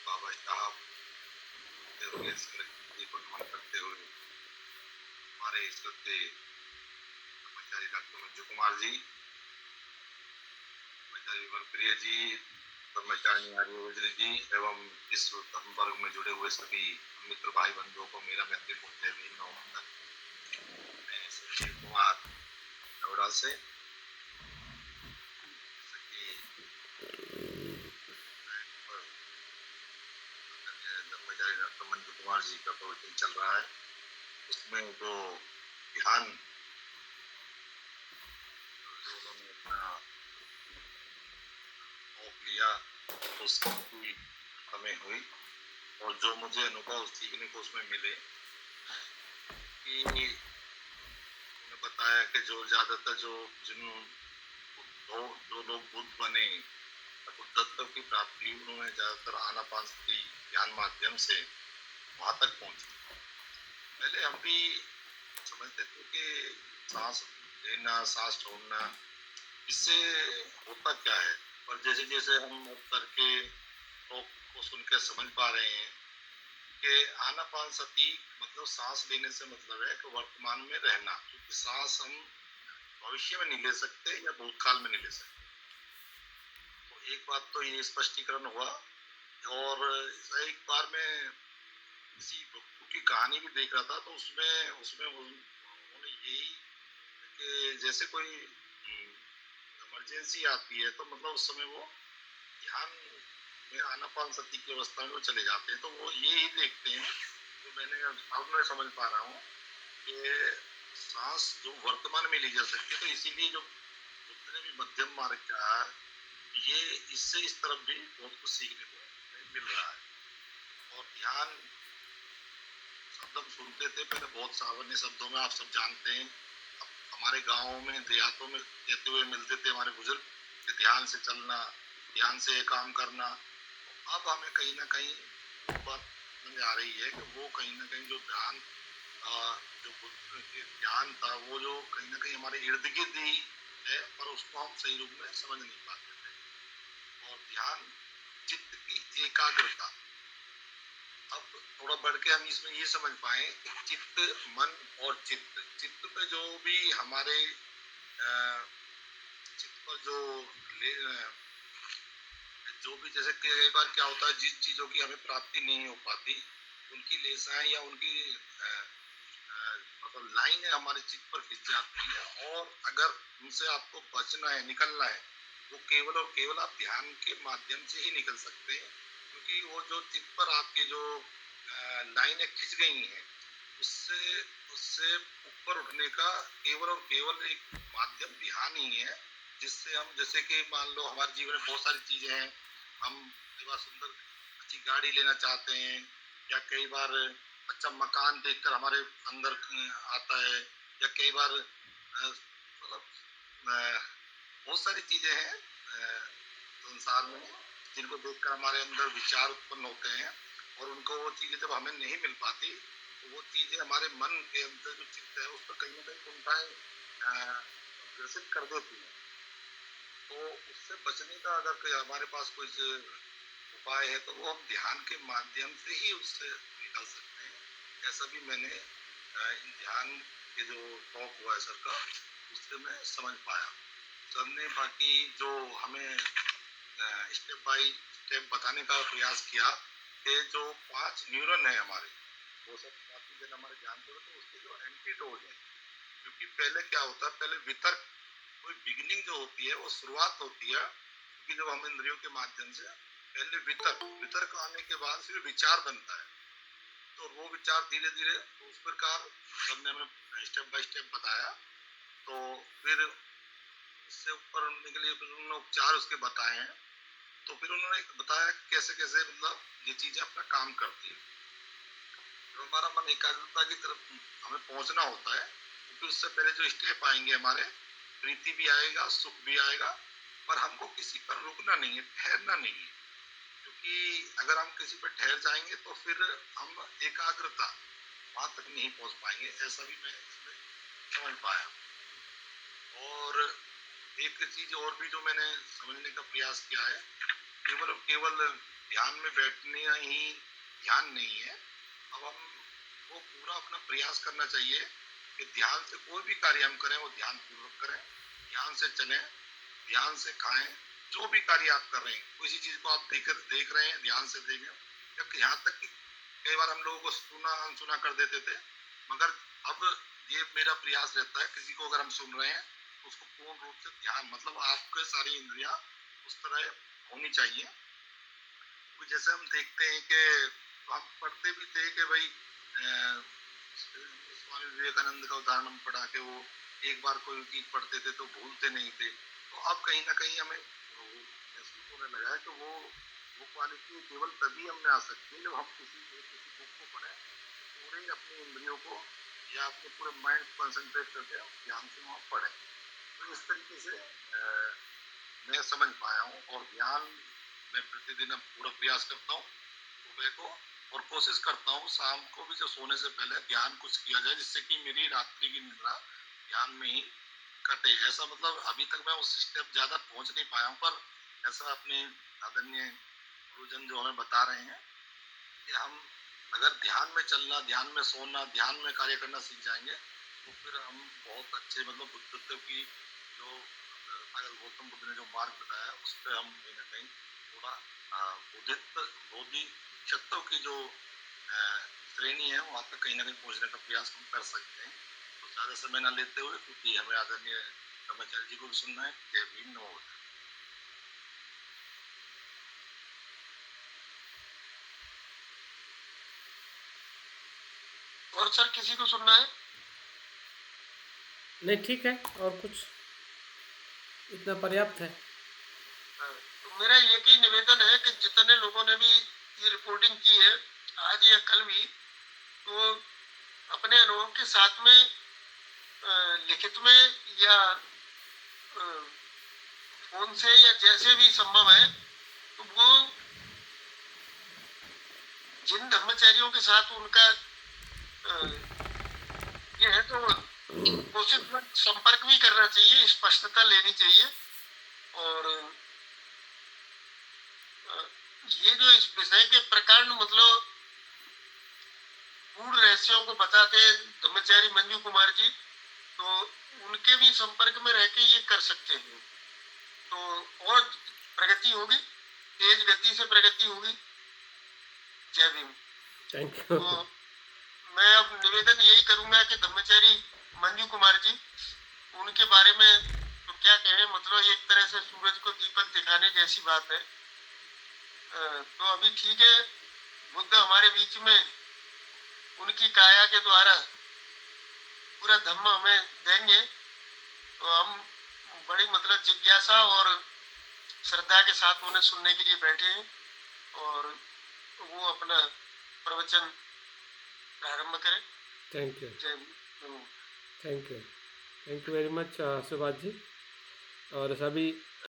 बाबा साहब को नमन करते हुए हमारे श्रद्धेय ब्रह्मचारी डॉक्टर मंजू कुमार जी, ब्रह्मचारी प्रिय जी, ब्रह्मचारी आर्य जी एवं इस धर्म वर्ग में जुड़े हुए सभी मित्र भाई बंधुओं को मेरा मैत्रीपूर्ण जय भीम नमो। मैं सुशील कुमार नवड़ा से ब्रह्मचारी डॉक्टर मंजू कुमार जी का प्रवचन चल रहा है, उसमें जो ध्यान उन्होंने अपना लिया तो उसकी हमें हुई, और जो मुझे अनुभव सीखने को उसमें मिले कि उन्होंने बताया कि जो ज्यादातर जो लोग बुद्ध बने, बुद्धत्व की प्राप्ति उन्होंने ज्यादातर आनापानसती ध्यान माध्यम से वहां तक पहुंचे। पहले हम भी समझते थे कि सांस लेना, सांस छोड़ना, इससे होता क्या है, और जैसे जैसे हम करके को सुनकर समझ पा रहे हैं कि आनापानसती मतलब सांस लेने से मतलब है कि वर्तमान में रहना, क्योंकि सांस हम भविष्य में नहीं ले सकते या भूतकाल में नहीं ले सकते। तो एक बात तो ये स्पष्टीकरण हुआ। और एक बार मैं किसी भक्तों की कहानी भी देख रहा था, तो उसमें उसमें उन्होंने यही कि जैसे कोई इमरजेंसी आती है तो मतलब उस समय वो ध्यान में आनापान सती की अवस्था में वो चले जाते हैं, तो वो ये ही देखते हैं। तो अब मैं समझ पा रहा हूँ कि सांस जो वर्तमान में ली जा सकती है, तो इसीलिए जो जितने भी मध्यम मार्ग का ये इससे इस तरफ भी बहुत कुछ सीखने को मिल रहा है। और ध्यान शब्द हम सुनते थे पहले बहुत सामान्य शब्दों में, आप सब जानते हैं। अब हमारे गाँव में देहातों में कहते हुए मिलते थे हमारे बुजुर्ग कि ध्यान से चलना, ध्यान से काम करना। अब हमें कहीं ना कहीं बात समझ आ रही है कि वो कहीं ना कहीं जो ध्यान जो ध्यान था वो जो कहीं ना कहीं हमारे इर्द गिर्द ही है, पर उसको हम सही रूप में समझ नहीं पाते थे। और ध्यान चित्त की एकाग्रता, अब थोड़ा बढ़ के हम इसमें ये समझ पाए कि चित्त, मन और चित्त पे जो भी हमारे चित्त पर जो भी जैसे कई बार क्या होता है, जिन चीजों की हमें प्राप्ति नहीं हो पाती उनकी लेसाएं या उनकी मतलब लाइनें हमारे चित्त पर खिंच जाती हैं, और अगर उनसे आपको बचना है, निकलना है, वो केवल और केवल आप ध्यान के माध्यम से ही निकल सकते हैं। क्योंकि वो जो चित्त पर आपके जो लाइनें खिंच गई हैं, उससे उससे ऊपर उठने का केवल और केवल एक माध्यम ध्यान ही है। जिससे हम, जैसे कि मान लो हमारे जीवन में बहुत सारी चीजें हैं, हम कई बार सुंदर अच्छी गाड़ी लेना चाहते हैं, या कई बार अच्छा मकान देखकर हमारे अंदर आता है, या कई बार मतलब बहुत सारी चीजें हैं संसार में जिनको देखकर हमारे अंदर विचार उत्पन्न होते हैं, और उनको वो चीजें जब हमें नहीं मिल पाती तो वो चीजें हमारे मन के अंदर जो चित्त है उस पर कहीं ना कहीं कुंठाएं ग्रसित कर देती है। तो उससे बचने का अगर कोई हमारे पास कोई उपाय है तो वो हम ध्यान के माध्यम से ही उससे निकल सकते हैं। ऐसा भी मैंने इन ध्यान के जो टॉक हुआ है सर का, उससे मैं समझ पाया। सर ने बाकी जो हमें स्टेप बाय स्टेप बताने का प्रयास किया कि जो 5 न्यूरॉन है हमारे, वो सब काफी जन हमारे जानते हो, तो उसके जो एंटीडोट है, क्योंकि पहले क्या होता है, पहले वितर्क कोई बिगिनिंग जो होती है वो शुरुआत होती है, क्योंकि जब हम इंद्रियों के माध्यम से पहले वितर्क आने के बाद फिर विचार बनता है, तो वो विचार धीरे धीरे उस प्रकार सबने हमें स्टेप बाय स्टेप बताया। तो फिर इससे ऊपर उड़ने के लिए फिर उन्होंने उपचार उसके बताए हैं। तो फिर उन्होंने बताया कैसे कैसे मतलब ये चीजें अपना काम करती है। तो हमारा मन एकाग्रता की तरफ हमें पहुंचना होता है, क्योंकि उससे पहले जो स्टेप आएंगे हमारे, प्रीति भी आएगा, सुख भी आएगा, पर हमको किसी पर रुकना नहीं है, ठहरना नहीं है। क्योंकि अगर हम किसी पर ठहर जाएंगे तो फिर हम एकाग्रता वहां तक नहीं पहुंच पाएंगे। ऐसा भी मैं इसमें समझ पाया। और एक चीज और भी जो मैंने समझने का प्रयास किया है, केवल केवल ध्यान में बैठना ही ध्यान नहीं है। अब हम वो पूरा अपना प्रयास करना चाहिए कि ध्यान से कोई भी कार्य हम करें वो ध्यान पूर्वक करें, ध्यान से चलें, ध्यान से खाएं। जो भी कार्य आप कर रहे हैं, किसी चीज को आप देख रहे हैं, ध्यान से देखें। यहाँ तक कि कई बार हम लोगों को सुना अनसुना कर देते थे, मगर अब ये मेरा प्रयास रहता है, किसी को अगर हम सुन रहे हैं उसको पूर्ण रूप से ध्यान, मतलब आपके सारी इंद्रियां उस तरह होनी चाहिए। तो जैसे हम देखते हैं कि हम पढ़ते भी थे कि भाई स्वामी विवेकानंद का उदाहरण हम पढ़ा के वो एक बार कोई चीज पढ़ते थे तो भूलते नहीं थे। तो अब कहीं ना कहीं हमें महसूस होने लगा है कि वो क्वालिटी केवल तभी हमें आ सकती है जब हम किसी बुक को पढ़ें, पूरे अपनी इंद्रियों को या अपने पूरे माइंड को कंसंट्रेट करके ध्यान से वहाँ पढ़ें। तो इस तरीके से मैं समझ पाया हूँ। और ध्यान मैं प्रतिदिन अब पूरा प्रयास करता हूँ सुबह को, और कोशिश करता हूँ शाम को भी जो सोने से पहले ध्यान कुछ किया जाए, जिससे कि मेरी रात्रि की निद्रा ध्यान में ही कटे। ऐसा मतलब अभी तक मैं उस स्टेप ज्यादा पहुंच नहीं पाया हूँ, पर ऐसा अपने आदरणीय गुरुजन जो हमें बता रहे हैं कि हम अगर ध्यान में चलना, ध्यान में सोना, ध्यान में कार्य करना सीख जाएंगे तो फिर हम बहुत अच्छे मतलब बुद्धित्व की जो अगर गौतम बुद्ध ने जो मार्ग बताया उस पर हम कहीं ना कहीं थोड़ा बोधित्व बोधि शक्तों की जो श्रेणी है वहाँ तक कहीं ना कहीं पहुँचने का प्रयास हम कर सकते हैं। तो ज़्यादा समय न लेते हुए, क्योंकि हमें आदरणीय ब्रह्मचारी जी को भी सुनना है। जय भीम, नमो बुद्धाय। और सर किसी को सुनना है? नहीं, ठीक है, और कुछ इतना पर्याप्त है। तो मेरा एक ही निवेदन है कि जितने लोगों ने भी ये रिपोर्टिंग की है आज या कल भी, तो अपने अनुभव के साथ में लिखित में या फोन से या जैसे भी संभव है, तो वो जिन धर्मचारियों के साथ उनका ये है तो कोशिश में संपर्क भी करना चाहिए, स्पष्टता लेनी चाहिए। और ये जो इस विषय के प्रकरण मतलब गूढ़ रहस्यों को बताते ब्रह्मचारी मंजू कुमार जी, तो उनके भी संपर्क में रह के ये कर सकते हैं, तो और प्रगति होगी, तेज गति से प्रगति होगी। जय भीम। Thank you. तो मैं अब निवेदन यही करूंगा कि ब्रह्मचारी मंजू कुमार जी, उनके बारे में तो क्या कहें, मतलब एक तरह से सूरज को दीपक दिखाने जैसी बात है। तो अभी ठीक है, बुद्ध हमारे बीच में उनकी काया के द्वारा पूरा धम्म हमें देंगे, तो हम बड़ी मतलब जिज्ञासा और श्रद्धा के साथ उन्हें सुनने के लिए बैठे हैं, और वो अपना प्रवचन प्रारंभ करें। Thank you. जय thank you very much Subhash ji, और सभी